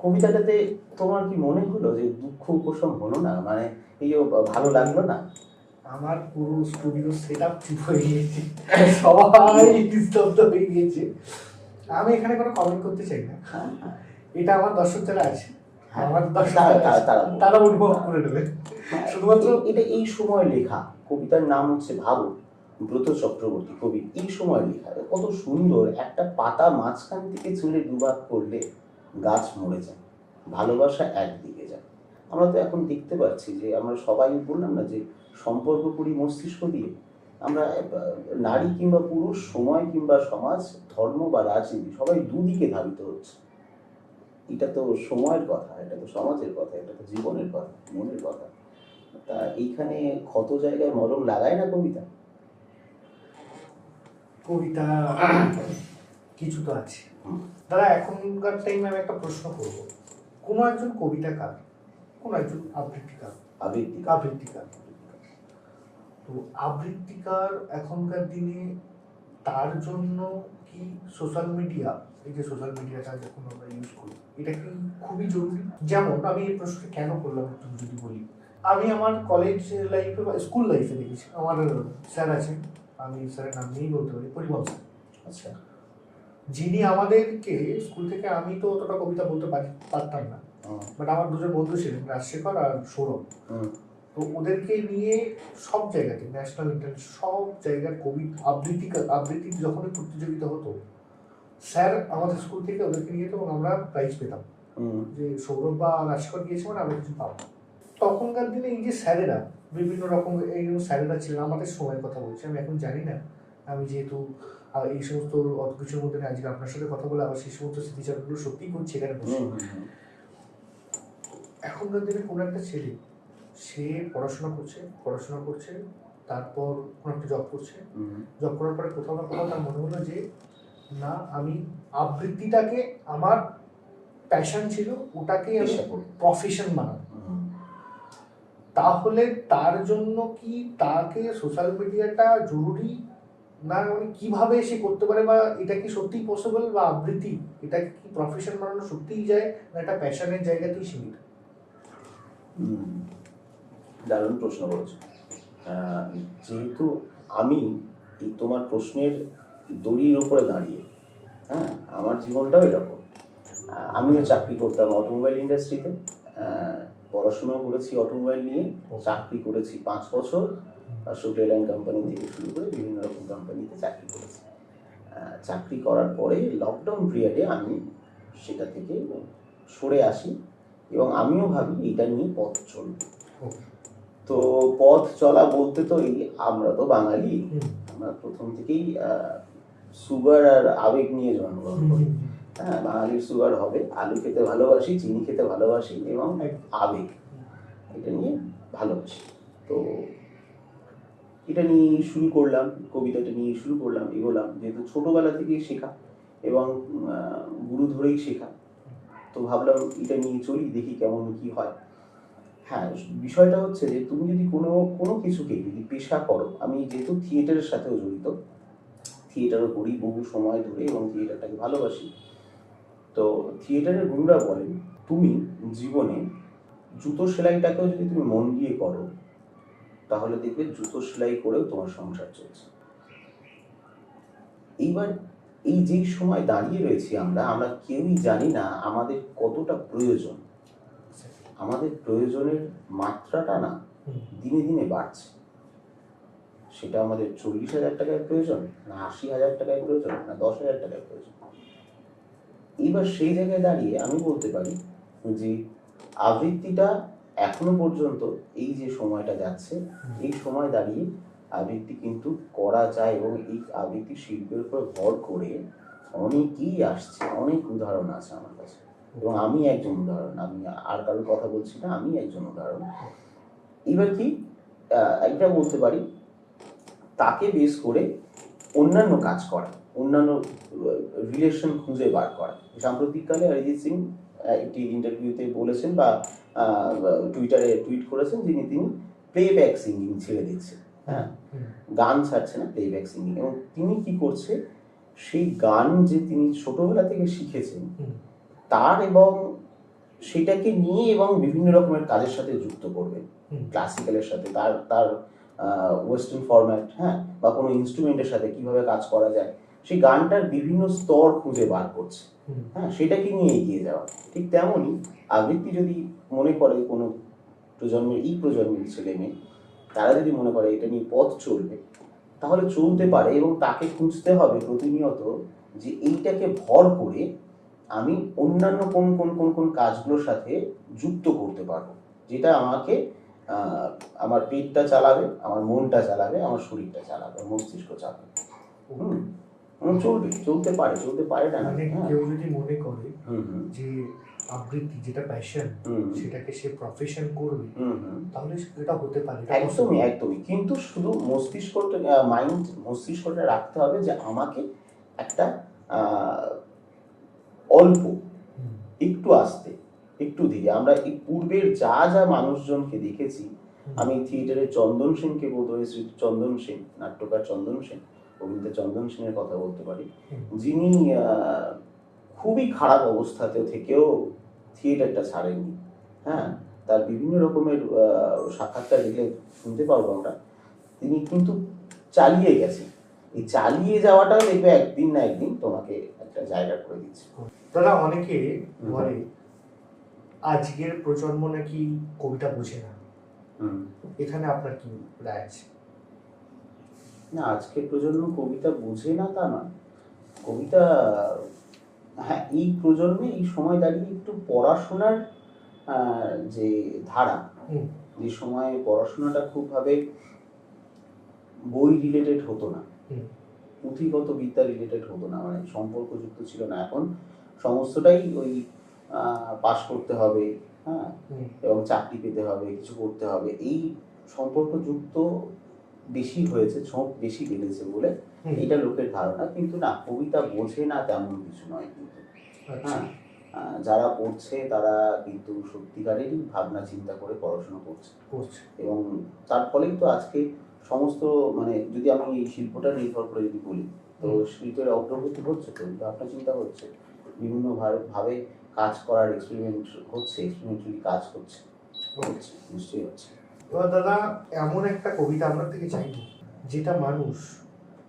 কবিতাটাতে তোমার কি মনে হলো যে দুঃখ উপশম হলো না? মানে এই যে ভালো লাগলো না? আমার পুরো স্টুডিও সেট আপ চুপ হয়ে গিয়েছে, সবাই নিস্তব্ধ হয়ে গিয়েছে। আমি এখানে কোনো কমেন্ট করতে চাই না, এটা আমার দর্শক যারা আছে, আমার দর্শক তারা অনুভব করে নেবে। শুধুমাত্র এটা এই সময় লেখা, কবিতার নাম হচ্ছে ভাবো, ব্রত চক্রবর্তী কবি। এই সময় লেখা কত সুন্দর, একটা পাতা মাঝখান থেকে ছিঁড়ে দুভাগ করলে গাছ মরে যায়, ভালোবাসা একদিকে যায়। আমরা তো এখন দেখতে পাচ্ছি যে আমরা সবাই বললাম না যে সম্পর্ক করি মস্তিষ্ক দিয়ে। আমরা নারী কিংবা পুরুষ, সময় কিংবা সমাজ, ধর্ম বা রাজনীতি, সবাই দুদিকে ধাবিত হচ্ছে। এটা তো সময়ের কথা, এটা তো সমাজের কথা, এটা তো জীবনের কথা, মনের কথা। তা এইখানে ক্ষত জায়গায় মলম লাগায় না কবিতা? কবিতা কিছু তো আছে দাদা। এখনকার টাইমে আমি একটা প্রশ্ন করব, কোনো একজন কবিতাকার, কোনো একজন আবৃত্তিকার, আবৃত্তিকার, তো আবৃত্তিকার এখনকার দিনে তার জন্য কি সোশ্যাল মিডিয়া, এই যে সোশ্যাল মিডিয়াটা যখন আমরা ইউজ করি, এটা কি খুবই জরুরি? যেমন আমি এই প্রশ্নটা কেন করলাম একটু যদি বলি, আমি আমার কলেজ লাইফে বা স্কুল লাইফে দেখেছি, আমার স্যার আছেন, আমি স্যারের নাম নিয়েই বলতে পারি, পরিমল স্যার। আচ্ছা, যিনি আমাদেরকে স্কুল থেকে, আমি তো অতটা কবিতা বলতে পারতাম না, বাট আমার দুজন বন্ধু ছিলেন, রাজশেখর আর সৌরভ, তো ওদেরকে নিয়ে সব জায়গাতে, ন্যাশনাল ইন্টারন্যাশনাল সব জায়গার কবি আবৃত্তি যখনই প্রতিযোগিতা হতো, স্যার আমাদের স্কুল থেকে ওদেরকে নিয়ে যেত এবং আমরা প্রাইজ পেতাম, যে সৌরভ বা রাজশেখর গিয়েছে মানে আমরা কিছু পাবো। তখনকার দিনে এই যে স্যারেরা বিভিন্ন রকম এই স্যারেরা ছিলেন, আমাদের সময়ের কথা বলছি, আমি এখন জানি না, আমি যেহেতু এই সমস্ত অত কিছুর মধ্যে আজকে আপনার সাথে কথা বলে আবার সেই সমস্ত স্মৃতিচারগুলো সত্যিই করছি এখানে বসে। এখনকার দিনে কোনো একটা ছেলে, সে পড়াশোনা করছে, তারপর কোনো একটা জব করছে, জব করার পরে কোথাও না কোথাও তার মনে হলো যে না, আমি আবৃত্তিটাকে আমার প্যাশন ছিল, ওটাকে আমি প্রফেশন বানাবো। তাহলে তার জন্য কি তাকে সোশ্যাল মিডিয়াটা জরুরি না, মানে কিভাবে সে করতে পারে, বা এটা কি সত্যিই পসিবল, বা আবৃত্তি এটাকে কি প্রফেশন বানানো সত্যিই যায়, না এটা প্যাশনের জায়গাতেই সীমিত? দারুণ প্রশ্ন করেছো। যেহেতু আমি এই তোমার প্রশ্নের দড়ির উপরে দাঁড়িয়ে, হ্যাঁ, আমার জীবনটাও এরকম। আমিও চাকরি করতাম অটোমোবাইল ইন্ডাস্ট্রিতে, পড়াশোনা করেছি অটোমোবাইল নিয়ে, চাকরি করেছি 5 বছর, শুক্লা এয়ারলাইন কোম্পানি থেকে শুরু করে বিভিন্ন রকম কোম্পানিতে চাকরি করেছি। চাকরি করার পরে লকডাউন পিরিয়ডে আমি সেটা থেকে সরে আসি এবং আমিও ভাবি এটা নিয়ে পথ চলবে। তো পথ চলা বলতে তো এই, আমরা তো বাঙালি, আমরা প্রথম থেকেই সুগার আর আবেগ নিয়ে জন্মগ্রহণ করি। হ্যাঁ, বাঙালির সুগার হবে, আলু খেতে ভালোবাসি, চিনি খেতে ভালোবাসি এবং আবেগ, এটা নিয়ে ভালোবাসি। তো এটা নিয়ে শুরু করলাম, কবিতাটা নিয়ে শুরু করলাম, এগোলাম, যেহেতু ছোটবেলা থেকেই শেখা এবং গুরু ধরেই শেখা, তো ভাবলাম এটা নিয়ে চলি, দেখি কেমন কি হয়। হ্যাঁ, বিষয়টা হচ্ছে যে তুমি যদি কোনো কিছুকে যদি পেশা করো, আমি যেহেতু থিয়েটারের সাথেও জড়িত, থিয়েটারও করি বহু সময় ধরে এবং থিয়েটারটাকে ভালোবাসি, তো থিয়েটারের গুরুরা বলেন তুমি জীবনে জুতো সেলাইটাকেও যদি তুমি মন দিয়ে করো, তাহলে দেখবে জুতো সেলাই করেও তোমার সংসার চলছে। এইবার এই যেই সময় দাঁড়িয়ে রয়েছি আমরা কেউই জানি না আমাদের কতটা প্রয়োজন। আমাদের প্রয়োজনের মাত্রাটা না দিনে দিনে বাড়ছে। সেটা আমাদের 40,000 টাকায় প্রয়োজন, না 80,000 টাকায় প্রয়োজন, না 10,000 টাকায় প্রয়োজন। এবার সেই জায়গায় দাঁড়িয়ে আমি বলতে পারি যে আবৃত্তিটা এখনো পর্যন্ত এই যে সময়টা যাচ্ছে, এই সময় দাঁড়িয়ে আবৃত্তি কিন্তু করা যায় এবং এই আবৃত্তি শিল্পের উপর ভর করে অনেকেই আসছে, অনেক উদাহরণ আছে আমার কাছে এবং আমি একজন উদাহরণ। আমি আর কারোর কথা বলছি না, আমি একজন উদাহরণ। এবার কি একটা বলতে পারি, তাকে বেস করে অন্যান্য কাজ করা, অন্যান্য রিলেশন খুঁজে বার করা। সাম্প্রতিককালে অরিজিৎ সিং একটি ইন্টারভিউতে বলেছেন বা টুইটারে টুইট করেছেন, তিনি প্লেব্যাক সিঙ্গিং ছেড়ে দিচ্ছে, হ্যাঁ, গান ছাড়ছে না, প্লেব্যাক সিঙ্গিং। এবং তিনি কি করছে, সেই গান যে তিনি ছোটবেলা থেকে শিখেছেন তার এবং সেটাকে নিয়ে এবং বিভিন্ন রকমের কাজের সাথে যুক্ত করবেন, ক্লাসিক্যালের সাথে তার তার ওয়েস্টার্ন ফরম্যাট, হ্যাঁ, বা কোনো ইনস্ট্রুমেন্টের সাথে কিভাবে কাজ করা যায়, সেই গানটার বিভিন্ন স্তর খুঁজে বার করছে, হ্যাঁ, সেটাকে নিয়ে এগিয়ে যাওয়া। ঠিক তেমনই আবৃত্তি যদি মনে করে কোনো প্রজন্মের ছেলে মেয়ে, তারা যদি মনে করে এটা নিয়ে পথ চলবে, তাহলে চলতে পারে। এবং তাকে খুঁজতে হবে প্রতিনিয়ত যে এইটাকে ভর করে আমি অন্যান্য কোন কোন কোন কোন কাজগুলোর সাথে যুক্ত করতে পারবো, যেটা আমাকে আমার পেটটা চালাবে, আমার মনটা চালাবে, আমার শরীরটা চালাবে, মস্তিষ্ক চালাবে। চলতে পারে না। মানে কেউ যদি মনে করে যে আবৃত্তি যেটা প্যাশন, সেটাকে সে প্রফেশন করবে, তাহলে এটা হতে পারে। একদমই। কিন্তু শুধু মস্তিষ্কটা রাখতে হবে যে আমাকে একটা অল্প, একটু আস্তে, একটু ধীরে। আমরা এই পূর্বের যা যা মানুষজনকে দেখেছি, আমি থিয়েটারে চন্দন সেনকে বোধহয়, শ্রী চন্দন সেন, নাট্যকার চন্দন সেন, অভিনেতা চন্দন সেনের কথা বলতে পারি, যিনি খুবই খারাপ অবস্থাতে থেকেও থিয়েটারটা ছাড়েননি, হ্যাঁ, তার বিভিন্ন রকমের সাক্ষাৎকার দেখলে শুনতে পারবো আমরা, তিনি কিন্তু চালিয়ে গেছেন। এই চালিয়ে যাওয়াটাও দেখবে একদিন না একদিন তোমাকে একটা জায়গা করে দিচ্ছে। দাদা, অনেকে বলে আজকের প্রজন্ম নাকি কবিতা বোঝে না, এখানে আপনার কি রায় আছে? না, আজকের প্রজন্ম কবিতা বোঝে না তা নয়। কবিতা, হ্যাঁ, এই প্রজন্মে এই সময় দাঁড়িয়ে একটু পড়াশোনার যে ধারা, যে সময় পড়াশোনাটা খুবভাবে বই রিলেটেড হতো না, পুঁথিগত বিদ্যা রিলেটেড হতো না, মানে সম্পর্কযুক্ত ছিল না। এখন সমস্তটাই ওই পাশ করতে হবে, হ্যাঁ, এবং চাকরি পেতে হবে, কিছু করতে হবে, এই সম্পর্কযুক্ত বেশি হয়েছে, ঝোঁক বেশি বেড়েছে বলে এটা লোকের ধারণা। কিন্তু না, কবিতা বোঝে না তেমন কিছু নয় কিন্তু, হ্যাঁ, যারা পড়ছে তারা কিন্তু সত্যিকারেরই ভাবনা চিন্তা করে পড়াশোনা করছে, এবং তার ফলেই তো আজকে সমস্ত, মানে যদি আমি এই শিল্পটা নির্ভর করে যদি বলি, তো শিল্পের অগ্রগতি হচ্ছে, তো ভাবনা চিন্তা হচ্ছে, বিভিন্ন ভাবে কাজ করার এক্সপেরিমেন্ট হচ্ছে, এক্সপেরিমেন্টালি কাজ হচ্ছে, নিশ্চয়ই হচ্ছে। এবার দাদা, এমন একটা কবিতা আমরা থেকে চাইব যেটা মানুষ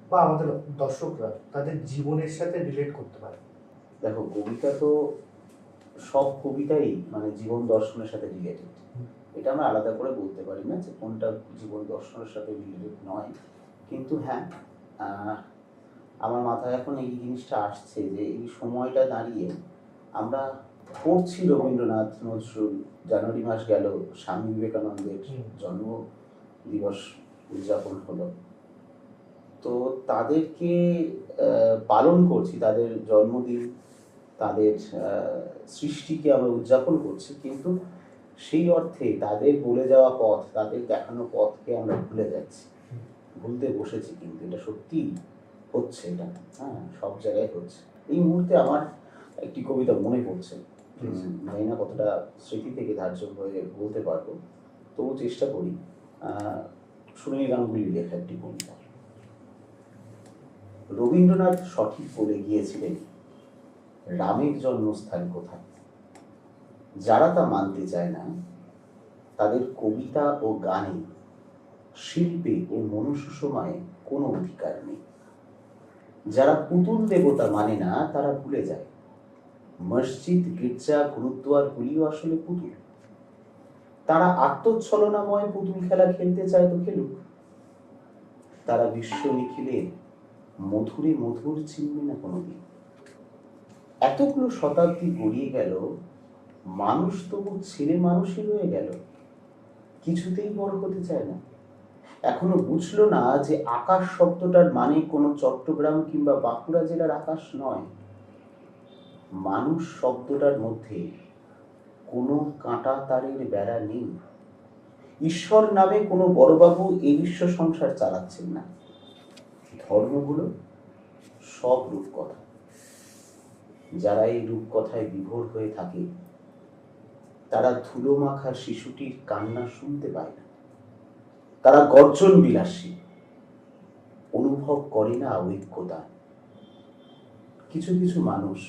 বা আমাদের দর্শকরা তাদের জীবনের সাথে রিলেট করতে পারে। দেখো, কবিতা তো সব কবিতাই মানে জীবন দর্শনের সাথে রিলেটেড, এটা আমরা আলাদা করে বলতে পারি না যে কোনটা জীবন দর্শনের সাথে রিলেটেড নয়। কিন্তু হ্যাঁ, আমার মাথায় এখন এই জিনিসটা আসছে যে এই সময়টা দাঁড়িয়ে আমরা পড়ছি রবীন্দ্রনাথ, নজরুল, জানুয়ারি মাস গেল, স্বামী বিবেকানন্দের জন্ম দিবস উদযাপন হলো, তো তাদেরকে পালন করছি, তাদের জন্মদিন, তাদের সৃষ্টিকে আমরা উদযাপন করছি, কিন্তু সেই অর্থে তাদের বলে যাওয়া পথ, তাদের দেখানো পথকে আমরা ভুলতে বসেছি। কিন্তু এটা সত্যি হচ্ছে, এটা হ্যাঁ সব জায়গায় হচ্ছে। এই মুহূর্তে আমার একটি কবিতা মনে পড়ছে, জানি না কতটা স্মৃতি থেকে ধার্য হয়ে বলতে পারবো, তবু চেষ্টা করি। সুনীল গাঙ্গুলির লেখা একটি কবিতা। রবীন্দ্রনাথ সঠিক বলে গিয়েছিলেন, রামের জন্মস্থান কোথায়। যারা তা মানতে চায় না, তাদের কবিতা ও গানে, শিল্পে ও মনুষ্যসমায়ে কোনো অধিকার নেই। যারা পুতুল দেবতা মানে না, তারা ভুলে যায় মসজিদ, গির্জা, গুরুদ্বার গুলিও আসলে পুতুল। তারা আত্মচ্ছলনাময় পুতুল খেলা খেলতে চায় তো খেলুক, তারা বিশ্ব নিখিলের মধুরে মধুর চিনবে না কোনোদিন। এতগুলো শতাব্দী গড়িয়ে গেল, মানুষ তবু ছেলে মানুষই রয়ে গেল, কিছুতেই বড় হতে চায় না। এখনো বুঝলো না যে আকাশ শব্দটার মানে কোনো চট্টগ্রাম কিংবা বাঁকুড়া জেলার আকাশ নয়। মানুষ শব্দটার মধ্যে কোনো কাঁটা তারের বেড়া নেই। ঈশ্বর নামে কোনো বড়বাবু এই বিশ্ব সংসার চালাচ্ছেন না। ধর্মগুলো সব রূপকথা। যারা এই রূপকথায় বিভোর হয়ে থাকে, তারা ধুলো মাখা শিশুটির কান্না শুনতে পায় না, তারা গর্জন বিলাসী, অনুভব করে না ঐক্যতা। কিছু কিছু মানুষ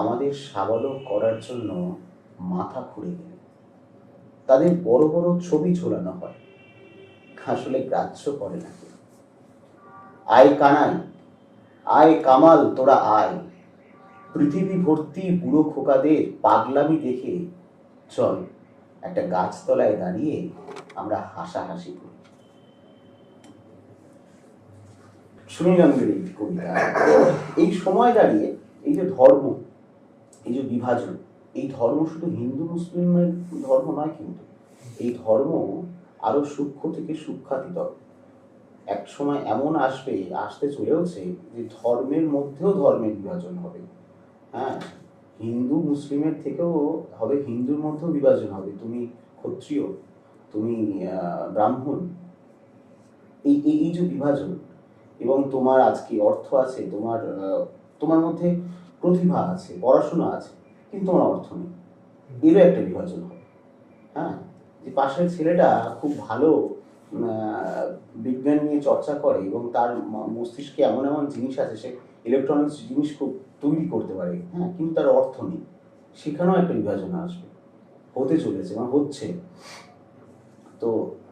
আমাদের সাবলক করার জন্য মাথা খুঁড়ে গেলে তাদের বড় বড় ছবি ঝোলানো হয়, আসলে গ্রাহ্য করে না কেউ। আয় কানাই, আয় কামাল, তোরা আয়, পৃথিবী ভর্তি বুড়ো খোকাদের পাগলামি দেখে চল একটা গাছতলায় দাঁড়িয়ে আমরা হাসাহাসি করি। সুনীলাঙ্গের এই কবিতা, এই সময় দাঁড়িয়ে এই যে ধর্ম, এই যে বিভাজন, এই ধর্ম শুধু হিন্দু মুসলিমের ধর্ম নয়, কিন্তু এই ধর্ম আরো সূক্ষ্ম থেকে সূক্ষাতীতর। এক সময় এমন আসতে চলেওছে যে ধর্মের মধ্যেও ধর্মের বিভাজন হবে। হ্যাঁ, হিন্দু মুসলিমের থেকেও হবে, হিন্দুর মধ্যেও বিভাজন হবে, তুমি ক্ষত্রিয়, তুমি ব্রাহ্মণ, এই এই যে বিভাজন। এবং তোমার আজকে অর্থ আছে, তোমার মধ্যে প্রতিভা আছে, পড়াশোনা আছে, কিন্তু তোমার অর্থ নেই, এরও একটা বিভাজন হবে। হ্যাঁ, যে পাশের ছেলেটা খুব ভালো বিজ্ঞান নিয়ে চর্চা করে এবং তার মস্তিষ্কে এমন এমন জিনিস আছে, সে ইলেকট্রনিক্স জিনিস খুব তৈরি করতে পারে, হ্যাঁ, কিন্তু তার অর্থ নেই, সেখানেও একটা বিভাজন আসবে, হতে চলেছে এবং হচ্ছে। তো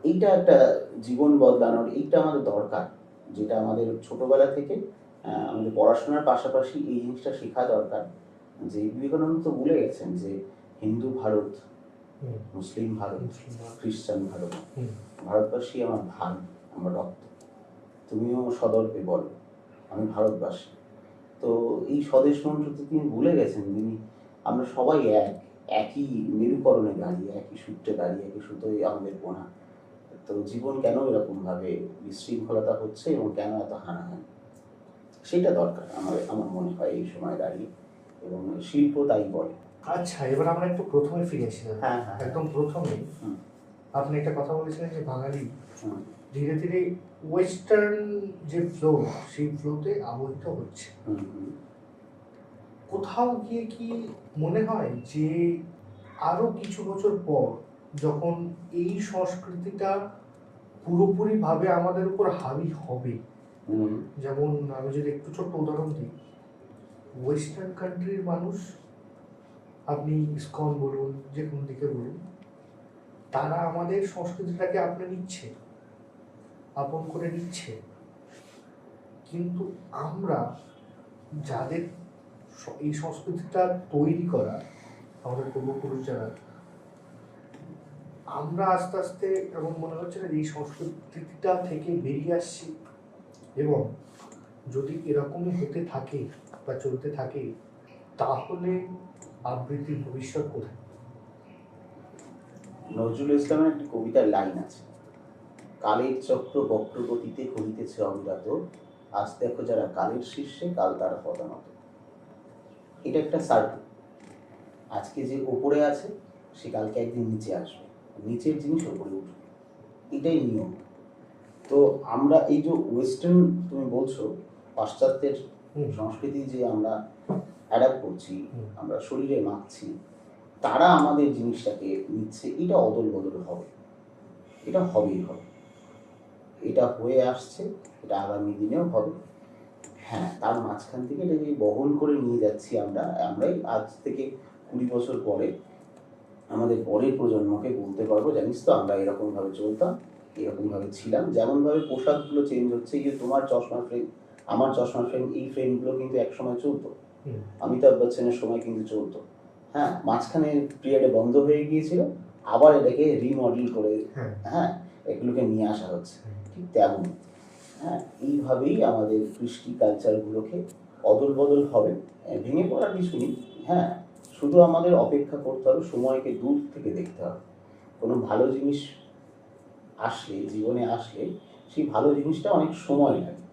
এইটা একটা জীবন বদলানোর, এইটা আমাদের দরকার, যেটা আমাদের ছোটবেলা থেকে আমাদের পড়াশোনার পাশাপাশি এই জিনিসটা শেখা দরকার। যে বিবেকানন্দ তো বলে গেছেন যে হিন্দু ভারত, মুসলিম ভারত, খ্রিস্টান ভারত, ভারতবাসী আমার ভাই, আমার রক্ত, তুমিও সদর্পে বলো আমি ভারতবাসী। তো এই স্বদেশ মন্ত্রতে তিনি বলে গেছেন, তিনি আমরা সবাই একই মেরুকরণে দাঁড়িয়ে, একই সূত্রে দাঁড়িয়ে, একই সুতোয় আমাদের বোনা। তো জীবন কেন এরকম ভাবে বিশৃঙ্খলতা হচ্ছে এবং কেন এত হানাহানি, সেটা দরকার আমার মনে হয় এই সময় দাঁড়িয়ে, এবং শিল্প তাই বলে। আচ্ছা, এবার আমরা একটু প্রথমে ফিরে আসি। হ্যাঁ, একদম প্রথমে আপনি একটা কথা বলেছিলেন যে বাঙালি ধীরে ধীরে ওয়েস্টার্ন যে ফ্লো, সেই ফ্লোতে আবহিত হচ্ছে। কোথাও গিয়ে কি মনে হয় যে আরো কিছু বছর পর যখন এই সংস্কৃতিটা পুরোপুরি ভাবে আমাদের উপর হাবি হবে, যেমন আমি যদি একটু ছোট্ট উদাহরণ দিই, ওয়েস্টার্ন কান্ট্রির মানুষ, আপনি ইসকন বলুন, যে কোনো দিকে বলুন, তারা আমাদের সংস্কৃতিটাকে আপনি নিচ্ছে, আপন করে নিচ্ছে, কিন্তু আমরা যাদের এই সংস্কৃতিটা তৈরি করা, আমাদের পূর্বপুরুষ যারা, আমরা আস্তে আস্তে এমন মনে হচ্ছে না যে এই সংস্কৃতিটা থেকে বেরিয়ে আসছি। এবং যদি এরকমই হতে থাকে বা চলতে থাকে, তাহলে আবৃত্তির ভবিষ্যৎ কোথায়? নজরুল ইসলামের একটি কবিতার লাইন আছে, কালের চক্র বক্রগতিতে করিতেছে অবিরত, আজ দেখো যারা কালের শীর্ষে, কাল তারা পদানত। এটা একটা সার্কেল, আজকে যে ওপরে আছে সে কালকে একদিন নিচে আসবে, নিচের জিনিস ওপরে উঠবে, এটাই নিয়ম। তো আমরা এই যে ওয়েস্টার্ন, তুমি বলছো পাশ্চাত্যের সংস্কৃতি যে আমরা অ্যাডাপ্ট করছি, আমরা শরীরে মাখছি, তারা আমাদের জিনিসটাকে নিচ্ছে, এটা অদল বদল হবে, এটা হবেই হবে, এটা হয়ে আসছে, এটা আগামী দিনেও হবে। হ্যাঁ, তার মাঝখান থেকে এটাকে বহন করে নিয়ে যাচ্ছি আমরাই আজ থেকে 20 বছর পরে আমাদের পরের প্রজন্মকে বলতে পারবো, জানিস তো আমরা এরকমভাবে চলতাম, এরকমভাবে ছিলাম। যেমনভাবে পোশাকগুলো চেঞ্জ হচ্ছে, এই যে তোমার চশমার ফ্রেম, আমার চশমার ফ্রেম, এই ফ্রেমগুলো কিন্তু একসময় চলতো, অমিতাভ বচ্চনের সময় কিন্তু চলতো। হ্যাঁ, মাঝখানে পিরিয়ডে বন্ধ হয়ে গিয়েছিল, আবার এটাকে রিমডেল করে হ্যাঁ এগুলোকে নিয়ে আসা হচ্ছে, ঠিক তেমন। হ্যাঁ, এইভাবেই আমাদের কৃষ্টি কালচারগুলোকে অদল বদল হবে, ভেঙে পড়ার কিছু নেই। হ্যাঁ, শুধু আমাদের অপেক্ষা করতে হবে, সময়কে দূর থেকে দেখতে হবে। কোনো ভালো জিনিস আসলে, জীবনে আসলে, সেই ভালো জিনিসটা অনেক সময় লাগে,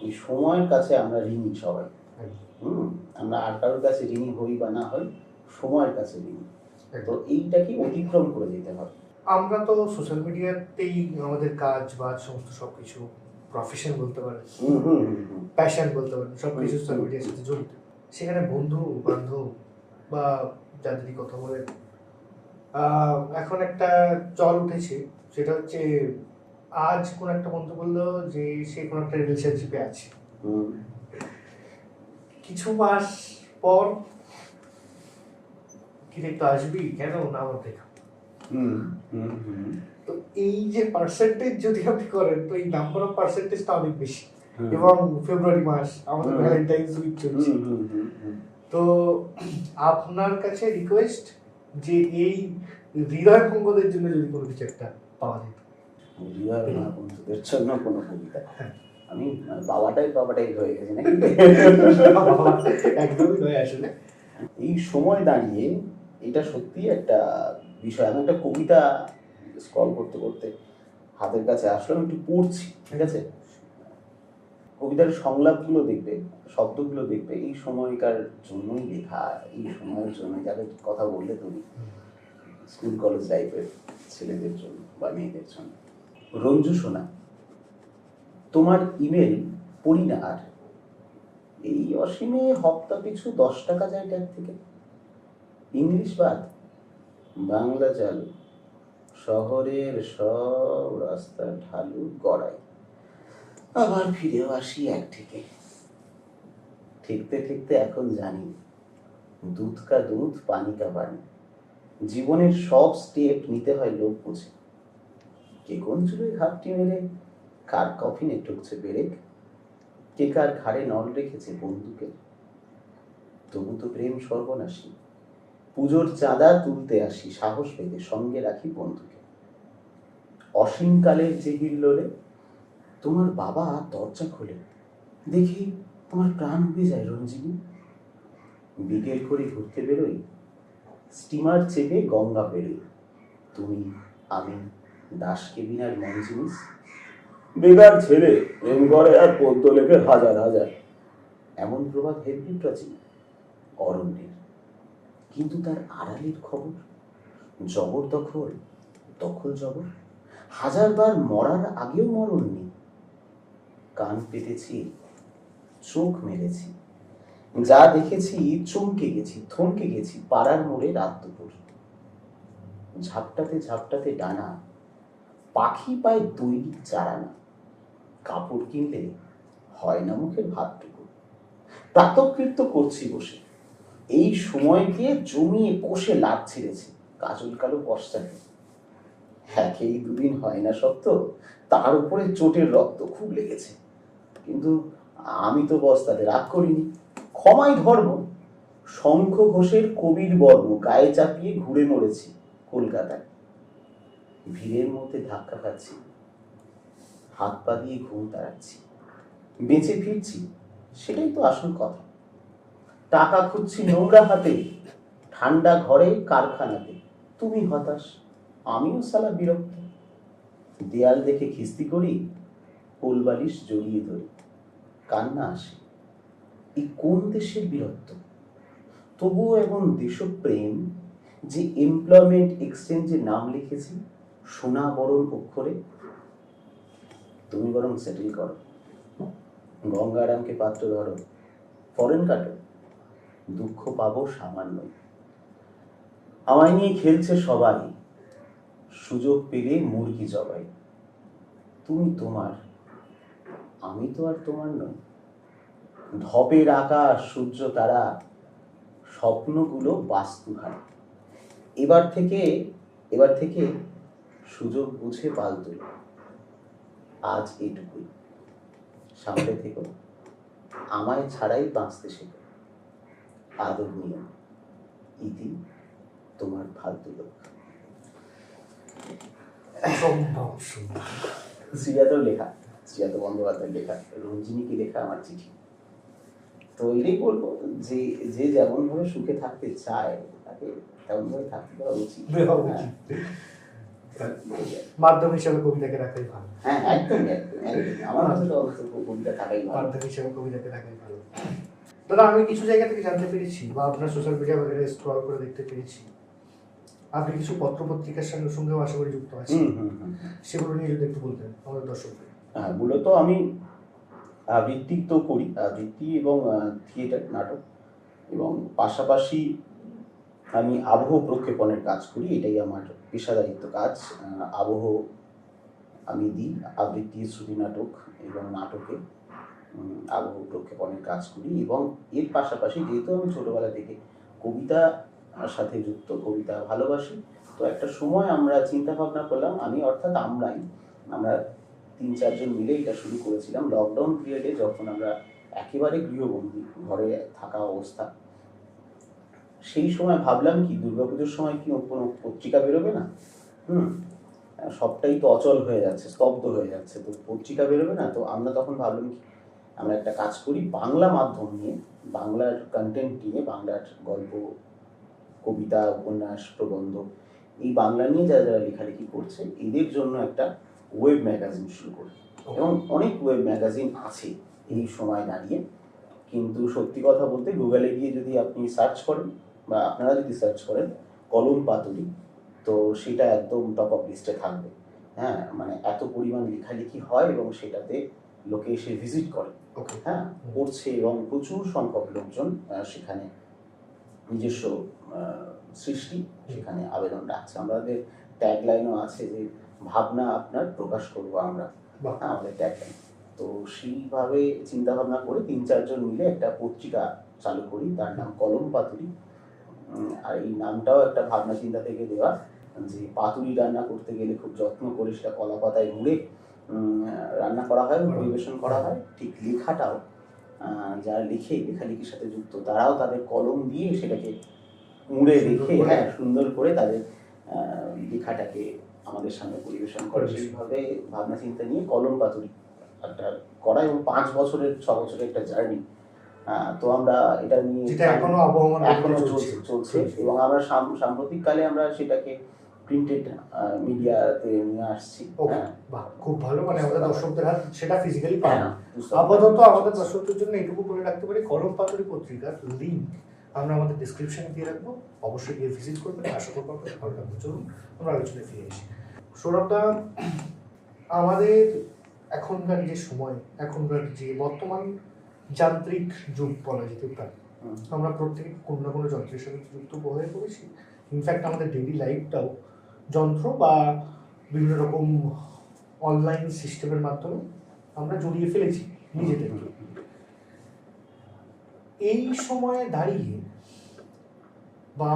এই সময়ের কাছে আমরা ঋণী সবাই। আমরা আর কারোর কাছে ঋণী হই বা না হই, সময়ের কাছে ঋণী। তো এইটাকে অতিক্রম করে যেতে হবে। আমরা তো সোশ্যাল মিডিয়াতেই আমাদের কাজ বাজ সমস্ত সবকিছু, প্রফেশন বলতে পারেন, প্যাশন বলতে পারেন, সবকিছু সোশ্যাল মিডিয়ার সাথে জড়িত। সেখানে বন্ধু বান্ধব বা যাদেরই কথা বলে, এখন একটা চল উঠেছে, সেটা হচ্ছে আজ কোন একটা বন্ধু বললো যে সে কোন একটা রিলেশনশিপে আছে, হুম, কিছু মাস পর কি দেখতে আসবি কেন না আমার দেখা। হুম, হুম, হুম, তো এই যে পার্সেন্টেজ যদি আপনি করেন তো এই নাম্বার অফ পার্সেন্টেজটা অনেক বেশি। হুম, এবং ফেব্রুয়ারি মাস আমাদের হুম, ভ্যালেন্টাইন্স উইক চলছে। হুম, হুম, হুম, হুম। তো আপনার কাছে রিকোয়েস্ট যে এই হৃদয় ভঙ্গদের জন্য যদি কোনো কিছু একটা পাওয়া যেত। হৃদয় না বন্ধুদের জন্য কোনো কবিতা। হ্যাঁ। আমি বাবাটাই হয়ে গেছে নাকি? একদমই নয় আসলে। এই সময় দাঁড়িয়ে এটা সত্যি একটা বিষয়। আমি একটা কবিতা স্ক্রল করতে করতে হাতের কাছে আসলে আমি একটু পড়ছি, ঠিক আছে? কবিতার সংলাপগুলো দেখবে, শব্দগুলো দেখবে, এই সময়কার জন্যই লেখা, এই সময়ের জন্য যাদের কথা বললে তুমি স্কুল কলেজ লাইফের ছেলেদের জন্য বা মেয়েদের জন্য। রঞ্জু সোনা, তোমার ইমেল পড়ি না আর, এই অসীমে হপ্তা পিছু 10 টাকা যায় ট্যাগ থেকে। ইংলিশ বাদ, বাংলা চালু, শহরের সব রাস্তা ঢালু গড়াই, আবার ফিরেও আসি এক থেকে। ঠিকতে ঠিকতে এখন জানি দুধ কা দুধ পানি কা পানি, জীবনের সব স্টেপ নিতে হয় লোক বুঝে। কে কোন চুলোয় ঘাপটি মেরে কার কফিনে ঠুকছে পেরেক, কে কার ঘাড়ে নল রেখেছে বন্দুকের। তবু তো প্রেম সর্বনাশী, পুজোর চাঁদা তুলতে আসি সাহস পেতে সঙ্গে রাখি বন্ধুকে। অসীমকালের যে হিল্লোলে তোমার বাবা দরজা খোলে, দেখি আমার প্রাণ উবে যায় রঞ্জিনী। বিকেল করে ঘুরতে বেরোই, স্টিমার চেপে গঙ্গা পেরোই, তুমি আমি দাসকে বিনার মন জিনিস। বেকার ছেলে প্রেম করে আর পদ্য লেখে হাজার হাজার, এমন প্রভাব হেব্বি প্রাচীন অরণ্যের। কিন্তু তার আড়ালের খবর জবরদখল, দখল জবর, হাজারবার মরার আগেও মরণ নেই। কান পেতেছি, চোখ মেলেছি, যা দেখেছি চমকে গেছি, থমকে গেছি পাড়ার মোড়ে রাত দুপুর। ঝাপটাতে ঝাপটাতে ডানা, পাখি পায় দৈনিক চারানা, কাপড় কিনলে হয় না মুখের ভাতটুকু। প্রাতকৃত্য করছি বসে, এই সময়কে জমিয়ে কষে লাভ ছেড়েছে কাজল কালো পশ্চাতে। একেই দুদিন হয় না সত্য, তার উপরে চোটের রক্ত খুব লেগেছে। কিন্তু আমি তো বস্তাতে রাগ করিনি, ক্ষমাই ধর্ম। শঙ্খ ঘোষের কবির বর্ম গায়ে চাপিয়ে ঘুরে মরেছি কলকাতায়। ভিড়ের মধ্যে ধাক্কা খাচ্ছি, হাত পা দিয়ে ঘুম তাড়াচ্ছি, বেঁচে ফিরছি সেটাই তো আসল কথা। টাকা খুঁজছি নোংরা হাতে, ঠান্ডা ঘরে কারখানাতে। তুমি হতাশ, আমিও সালা বিরক্ত। দেয়াল দেখে খিস্তি করি, কোল বালিশ জড়িয়ে ধরি, কান্না আসে। এই কোন দেশের বীরত্ব, তবুও এমন দেশপ্রেম যে এমপ্লয়মেন্ট এক্সচেঞ্জে নাম লিখেছি সোনা বরণ অক্ষরে। তুমি বরং সেটেল করো, গঙ্গারামকে পাত্র ধরো, ফরেন কাটো, দুঃখ পাবো সামান্য। আমায় নিয়ে খেলছে সবাই, সুযোগ পেলে মুরগি জবাই। তুমি তোমার, আমি তো আর তোমার নই। ধপের আকাশ সূর্য তারা, স্বপ্নগুলো বাস্তুহারা। এবার থেকে সুযোগ বুঝে পাল তুলো। আজ এটুকুই, সামনে থেকো, আমায় ছাড়াই বাঁচতে শেখো। আদর নিয়ম ইতি, তোমার ফালতু লোক। শ্রীজাতর লেখা, শ্রীজাত বন্দ্যোপাধ্যায়ের লেখা, রঞ্জিনীকে লেখা আমার চিঠি। তো এটাই বলবো যে যে যেমন ভাবে সুখে থাকতে চায় তাকে তেমন ভাবে থাকতে দেওয়া উচিত। মাধ্যম হিসেবে কবিতাকে রাখাই ভালো। হ্যাঁ, একদমই একদমই একদমই। আমার কাছে তো অবশ্য কবিতা থাকাই ভালো। মাধ্যম হিসেবে কবিতাকে রাখাই ভালো। দাদা, আমি কিছু জায়গা থেকে জানতে পেরেছি বা আপনার সোশ্যাল মিডিয়া বগেরে স্ক্রল করে দেখতে পেরেছি আপনি কিছু পত্রপত্রিকার সঙ্গেও আশা করি যুক্ত আছেন। সেগুলো নিয়ে যদি একটু বলতেন আমাদের দর্শকদের। হ্যাঁ, মূলত আমি আবৃত্তি তো করি, আবৃত্তি এবং থিয়েটার নাটক, এবং পাশাপাশি আমি আবহ প্রক্ষেপণের কাজ করি, এটাই আমার পেশাদারিত্ব কাজ। আবহ আমি দিই আবৃত্তি, শ্রুতি নাটক এবং নাটকে আবহ প্রক্ষেপণের কাজ করি। এবং এর পাশাপাশি যেহেতু আমি ছোটোবেলা থেকে কবিতা সাথে যুক্ত, কবিতা ভালোবাসি, তো একটা সময় আমরা চিন্তা ভাবনা করলাম, আমি অর্থাৎ আমরা 3-4 জন মিলে এটা শুরু করেছিলাম লকডাউন পিরিয়ডে, যখন আমরা একেবারে গৃহবন্দী, ঘরে থাকা অবস্থা। সেই সময় ভাবলাম কি, দুর্গাপুজোর সময় কি কোনো পত্রিকা বেরোবে না? সবটাই তো অচল হয়ে যাচ্ছে, স্তব্ধ হয়ে যাচ্ছে, তো পত্রিকা বেরোবে না। তো আমরা তখন ভাবলাম কি, আমরা একটা কাজ করি, বাংলা মাধ্যম নিয়ে, বাংলার কন্টেন্ট নিয়ে, বাংলার গল্প, কবিতা, উপন্যাস, প্রবন্ধ, এই বাংলা নিয়ে যারা যারা লেখালেখি করছে এদের জন্য একটা ওয়েব ম্যাগাজিন শুরু করি। এবং অনেক ওয়েব ম্যাগাজিন আছে এই সময় দাঁড়িয়ে, কিন্তু সত্যি কথা বলতে গুগলে গিয়ে যদি আপনি সার্চ করেন, বা আপনারা যদি সার্চ করেন কলম পাতুরি, তো সেটা একদম টপ অফ লিস্টে থাকবে। হ্যাঁ, মানে এত পরিমাণ লেখালেখি হয় এবং সেটাতে লোকে এসে ভিজিট করে, হ্যাঁ, পড়ছে, এবং প্রচুর সংখ্যক লোকজন সেখানে নিজস্ব সৃষ্টি সেখানে আবেদন রাখছে। আমাদের ট্যাগলাইনও আছে যে ভাবনা আপনার প্রকাশ করবো আমরা, আমাদের ট্যাগলাইন। তো সেইভাবে চিন্তা ভাবনা করে 3-4 জন মিলে একটা পত্রিকা চালু করি, তার নাম কলম পাতুরি। আর এই নামটাও একটা ভাবনা চিন্তা থেকে দেওয়া, যে পাতুরি রান্না করতে গেলে খুব যত্ন করে সেটা কলা পাতায় মুড়ে রান্না করা হয়, পরিবেশন করা হয়, ঠিক লেখাটাও যারা লেখালেখির সাথে যুক্ত তারাও তাদের কলম দিয়ে সেটাকে মুড়ে রেখে, হ্যাঁ, সুন্দর করে তাদের লেখাটাকে আমাদের সামনে পরিবেশন করে। সেইভাবে ভাবনা চিন্তা নিয়ে কলম পাতুরি একটা করা, এবং 5-6 বছরের একটা জার্নি। তো আমরা এটা নিয়ে এখনো চলছে, এবং আমরা সাম্প্রতিককালে আমরা সেটাকে প্রিন্টেড মিডিয়াতে নিয়ে আসছি। খুব ভালো, মানে আমাদের দর্শকদের হাত সেটা ফিজিক্যালি পায় না। আপাতত আমাদের দর্শকদের জন্য এটুকু বলে রাখতে পারি, কলম পাতুরি পত্রিকার লিঙ্ক আমরা আমাদের ডিসক্রিপশনে দিয়ে রাখবো, অবশ্যই গিয়ে ভিজিট করবেন। আশা করবো আপনাদের ভালো লাগবে। চলুন আমরা আলোচনায় ফিরে আসি। সৌরভদা, আমাদের এখনকার যে সময়, এখনকার যে বর্তমান যান্ত্রিক যুগ বলা যেতে পারে, আমরা প্রত্যেকে কোনো না কোনো যন্ত্রের সাথে যুক্ত হয়ে পড়েছি। ইনফ্যাক্ট আমাদের ডেইলি লাইফটাও যন্ত্র বা বিভিন্ন রকম অনলাইন সিস্টেমের মাধ্যমে আমরা জড়িয়ে ফেলেছি নিজেদেরকে। এই সময়ে দাঁড়িয়ে, বা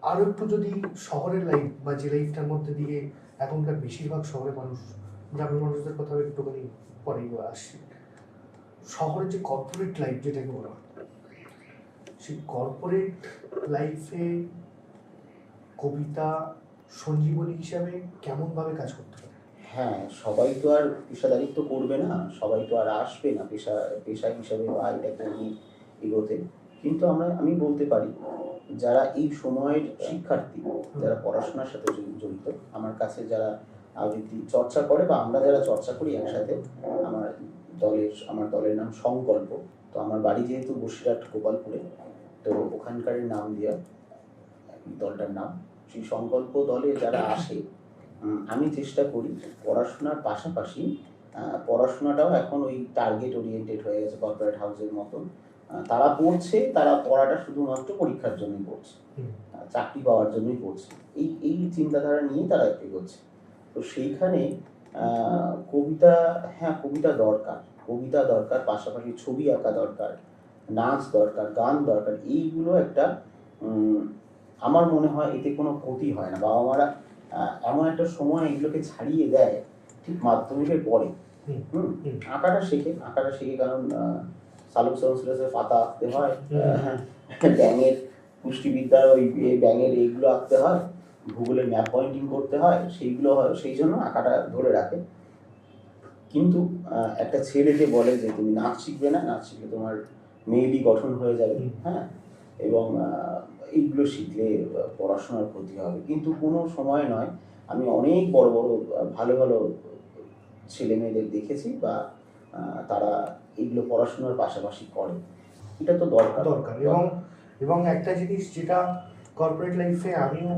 আরো একটু যদি শহরের লাইফ বা যে লাইফটার মধ্যে দিয়ে এখনকার বেশিরভাগ শহরের মানুষ, গ্রামের মানুষদের কথা একটুখানি পরেই আসছি, শহরের যে কর্পোরেট লাইফ যেটাকে বলা হয়, সেই কর্পোরেট লাইফে কবিতা সঞ্জীবনী হিসাবে কেমনভাবে কাজ করতে পারে? হ্যাঁ, সবাই তো আর পেশাদারিত্ব করবে না, সবাই তো আর আসবে না পেশা হিসাবে বা এটাকে নিয়ে এগোতে। কিন্তু আমি বলতে পারি, যারা এই সময়ের শিক্ষার্থী, যারা পড়াশোনার সাথে জড়িত, আমার কাছে যারা আবৃত্তি চর্চা করে, বা আমরা যারা চর্চা করি একসাথে, আমার দলের নাম সংকল্প। তো আমার বাড়ি যেহেতু বসিরহাট গোপালপুরে, তো ওখানকার নাম দিয়া দলটার নাম। সেই সংকল্প দলে যারা আসে, আমি চেষ্টা করি পড়াশোনার পাশাপাশি, পড়াশোনাটাও এখন ওই টার্গেট ওরিয়েন্টেড হয়ে গেছে কর্পোরেট হাউসের মতন। তারা পড়ছে, তারা পড়াটা শুধুমাত্র পরীক্ষার জন্যই পড়ছে, চাকরি পাওয়ার জন্যই পড়ছে, এই চিন্তাধারা নিয়ে তারা এগোচ্ছে। তো সেইখানে কবিতা দরকার, পাশাপাশি ছবি আঁকা দরকার, নাচ দরকার, গান দরকার। এইগুলো একটা আমার মনে হয় এতে কোনো ক্ষতি হয় না। বাবা মারা এমন একটা সময় এগুলোকে ছাড়িয়ে দেয়, ঠিক মাধ্যমিকের পরে। আঁকাটা শেখে, কারণ সালোক সংশ্লেষের পাতা আঁকতে হয়, ব্যাঙের পুষ্টিবিদ্যার ওই ব্যাঙের এইগুলো আঁকতে হয়, ভূগোলের ম্যাপ পয়েন্টিং করতে হয়, সেই জন্য আঁকাটা ধরে রাখে। কিন্তু একটা ছেলেকে বলে যে তুমি নাচ শিখবে না, নাচ শিখলে তোমার মেয়েলি গঠন হয়ে যাবে, হ্যাঁ, এবং এইগুলো শিখলে পড়াশোনার ক্ষতি হবে। কিন্তু কোনো সময় নয়, আমি অনেক বড় বড় ভালো ভালো ছেলে মেয়েদের দেখেছি, বা তারা এইগুলো পড়াশোনার পাশাপাশি করে। এটা তো দরকার। এবং একটা জিনিস যেটা কর্পোরেট লাইফে আমিও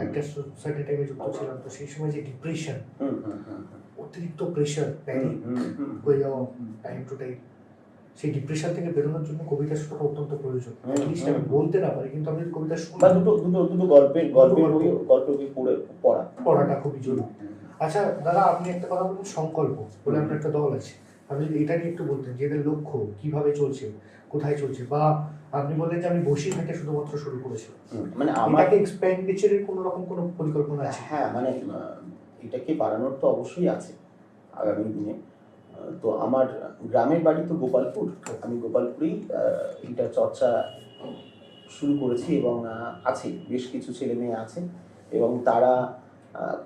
একটা সোসাইটি টাইমে যুক্ত ছিলাম, তো সেই সময় যে ডিপ্রেশন, অতিরিক্ত প্রেশার, প্যানিক হয়ে যাওয়া টাইম টু টাইম, সেই ডিপ্রেশন থেকে বেরোনোর জন্য কবিতা শোনাটা অত্যন্ত প্রয়োজন। হুম, অ্যাটলিস্ট আমি বলতে না পারি, কিন্তু আমি যদি কবিতা শুনি বা দুটো গল্পের বই পড়াটা খুবই জরুরি। আচ্ছা দাদা, আপনি একটা কথা বলুন, সংকল্প বলে আপনার একটা দল আছে, আপনি যদি এটা নিয়ে একটু বলতেন যে এদের লক্ষ্য কিভাবে চলছে, কোথায় চলছে, বা আপনি বললেন যে আমি বসিরহাটে শুধুমাত্র শুরু করেছি, মানে আমার এটাকে এক্সপেন্ডিচারের কোনো রকম কোনো পরিকল্পনা আছে? হ্যাঁ, মানে এটাকে বাড়ানোর তো অবশ্যই আছে আগামী দিনে। তো আমার গ্রামের বাড়ি তো গোপালপুর, আমি গোপালপুরেই এটা চর্চা শুরু করেছি এবং আছে বেশ কিছু ছেলে মেয়ে আছে এবং তারা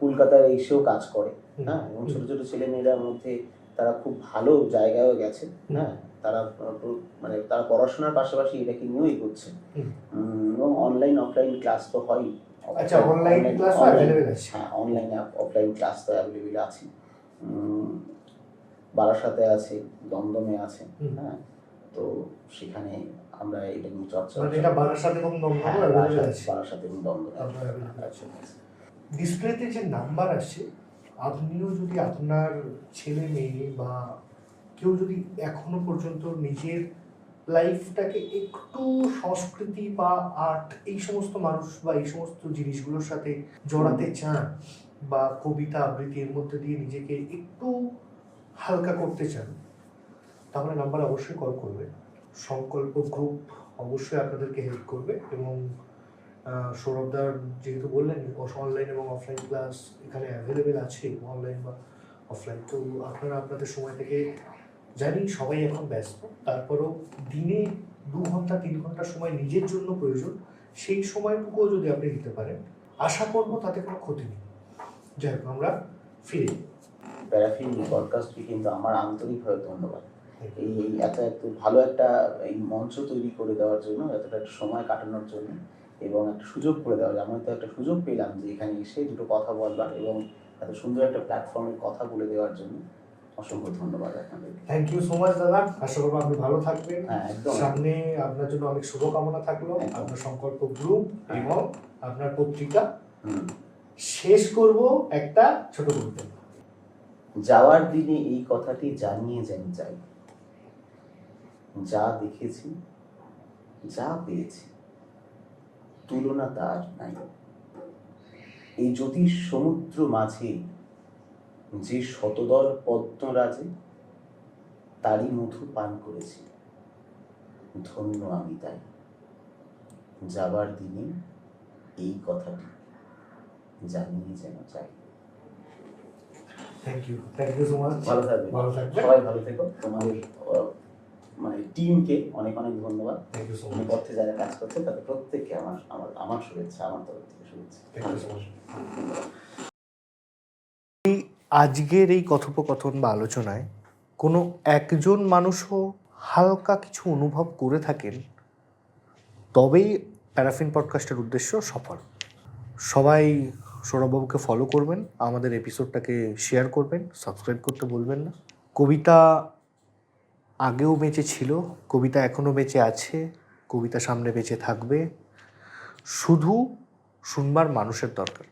কলকাতায় এসেও কাজ করে। হ্যাঁ, এবং ছোট ছোট ছেলে মেয়েদের মধ্যে তারা খুব ভালো জায়গায়ও গেছে। হ্যাঁ, তারা মানে তারা পড়াশোনার পাশাপাশি এটাকে নিয়েও এগোচ্ছে। এবং অনলাইন অফলাইন ক্লাস তো হয়ই। আচ্ছা, অনলাইন ক্লাস অ্যাভেলেবল আছে? হ্যাঁ, অনলাইন অফলাইন ক্লাস তো অ্যাভেলেবেল আছে। বারাসাতে আছে, দমদমে আছে। হ্যাঁ, তো সেখানে আমরা এটা নিয়ে চর্চা, মানে এটা বারাসাত এবং দমদমে অ্যাভেলেবল আছে? বারাসাত এবং দমদমে আছে। ডিসপ্লেতে যে নাম্বার আসছে, আপনিও যদি আপনার ছেলে মেয়ে বা কেউ যদি এখনো পর্যন্ত নিজের লাইফটাকে একটু সংস্কৃতি বা আর্ট এই সমস্ত মানুষ বা এই সমস্ত জিনিসগুলোর সাথে জড়াতে চান, বা কবিতা আবৃত্তি এর মধ্যে দিয়ে নিজেকে একটু হালকা করতে চান, তাহলে নাম্বার অবশ্যই কল করবে। সংকল্প গ্রুপ অবশ্যই আপনাদেরকে হেল্প করবে। এবং সৌরভদার যেহেতু বললেন অনলাইন এবং অফলাইন ক্লাস এখানে অ্যাভেলেবেল আছে, অনলাইন বা অফলাইন, তো আপনারা আপনাদের সময় থেকে, জানি সবাই এখন ব্যস্ত, তারপরেও দিনে 2 ঘন্টা 3 ঘন্টা সময় নিজের জন্য প্রয়োজন, সেই সময়টুকুও যদি আপনি দিতে পারেন, আশা করবো তাতে কোনো ক্ষতি নেই। যাই হোক, আমরা ফিরে প্যারাফিন পডকাস্টকে কিন্তু আমার আন্তরিকভাবে ধন্যবাদ। এই এত ভালো একটা এই মঞ্চ তৈরি করে দেওয়ার জন্য, এতটা একটা সময় কাটানোর জন্য এবং একটা সুযোগ করে দেওয়ার জন্য। আমি তো একটা সুযোগ পেলাম যে এখানে এসে দুটো কথা বলবার এবং এত সুন্দর একটা প্ল্যাটফর্মের কথা বলে দেওয়ার জন্য অসংখ্য ধন্যবাদ আপনাদের। থ্যাংক ইউ সো মাচ দাদা। আশা করবো আপনি ভালো থাকবেন। হ্যাঁ, একদম। সামনে আপনার জন্য অনেক শুভকামনা থাকলো, আপনার সংকল্প গ্রুপ এবং আপনার পত্রিকা। শেষ করব একটা ছোট গল্প। যাওয়ার দিনে এই কথাটি জানিয়ে যাই, যা দেখেছি, যা পেয়েছি, তুলনা তার নাই। এই জ্যোতিষ সমুদ্র মাঝে যে শতদল পদ্মরাজে, তারই মধু পান করেছি, ধন্য আমি তাই। যাবার দিনে এই কথাটি জানিয়ে যেন চাই। Thank you so much. ভালো থাকবে, সবাই ভালো থেকো। তোমাদের মানে টিমকে অনেক অনেক ধন্যবাদ। থ্যাংক ইউ সো আমি মাচ। পথে যারা কাজ করছে তাদের প্রত্যেককে আমার শুভেচ্ছা, আমার তরফ থেকে শুভেচ্ছা। আজকের এই কথোপকথন বা আলোচনায় কোনো একজন মানুষও হালকা কিছু অনুভব করে থাকেন, তবেই প্যারাফিন পডকাস্টের উদ্দেশ্য সফল। সবাই সৌরভবাবুকে ফলো করবেন, আমাদের এপিসোডটাকে শেয়ার করবেন, সাবস্ক্রাইব করতে বলবেন না। কবিতা আগেও বেঁচে ছিল, কবিতা এখনও বেঁচে আছে, কবিতা সামনে বেঁচে থাকবে, শুধু শুনবার মানুষের দরকার।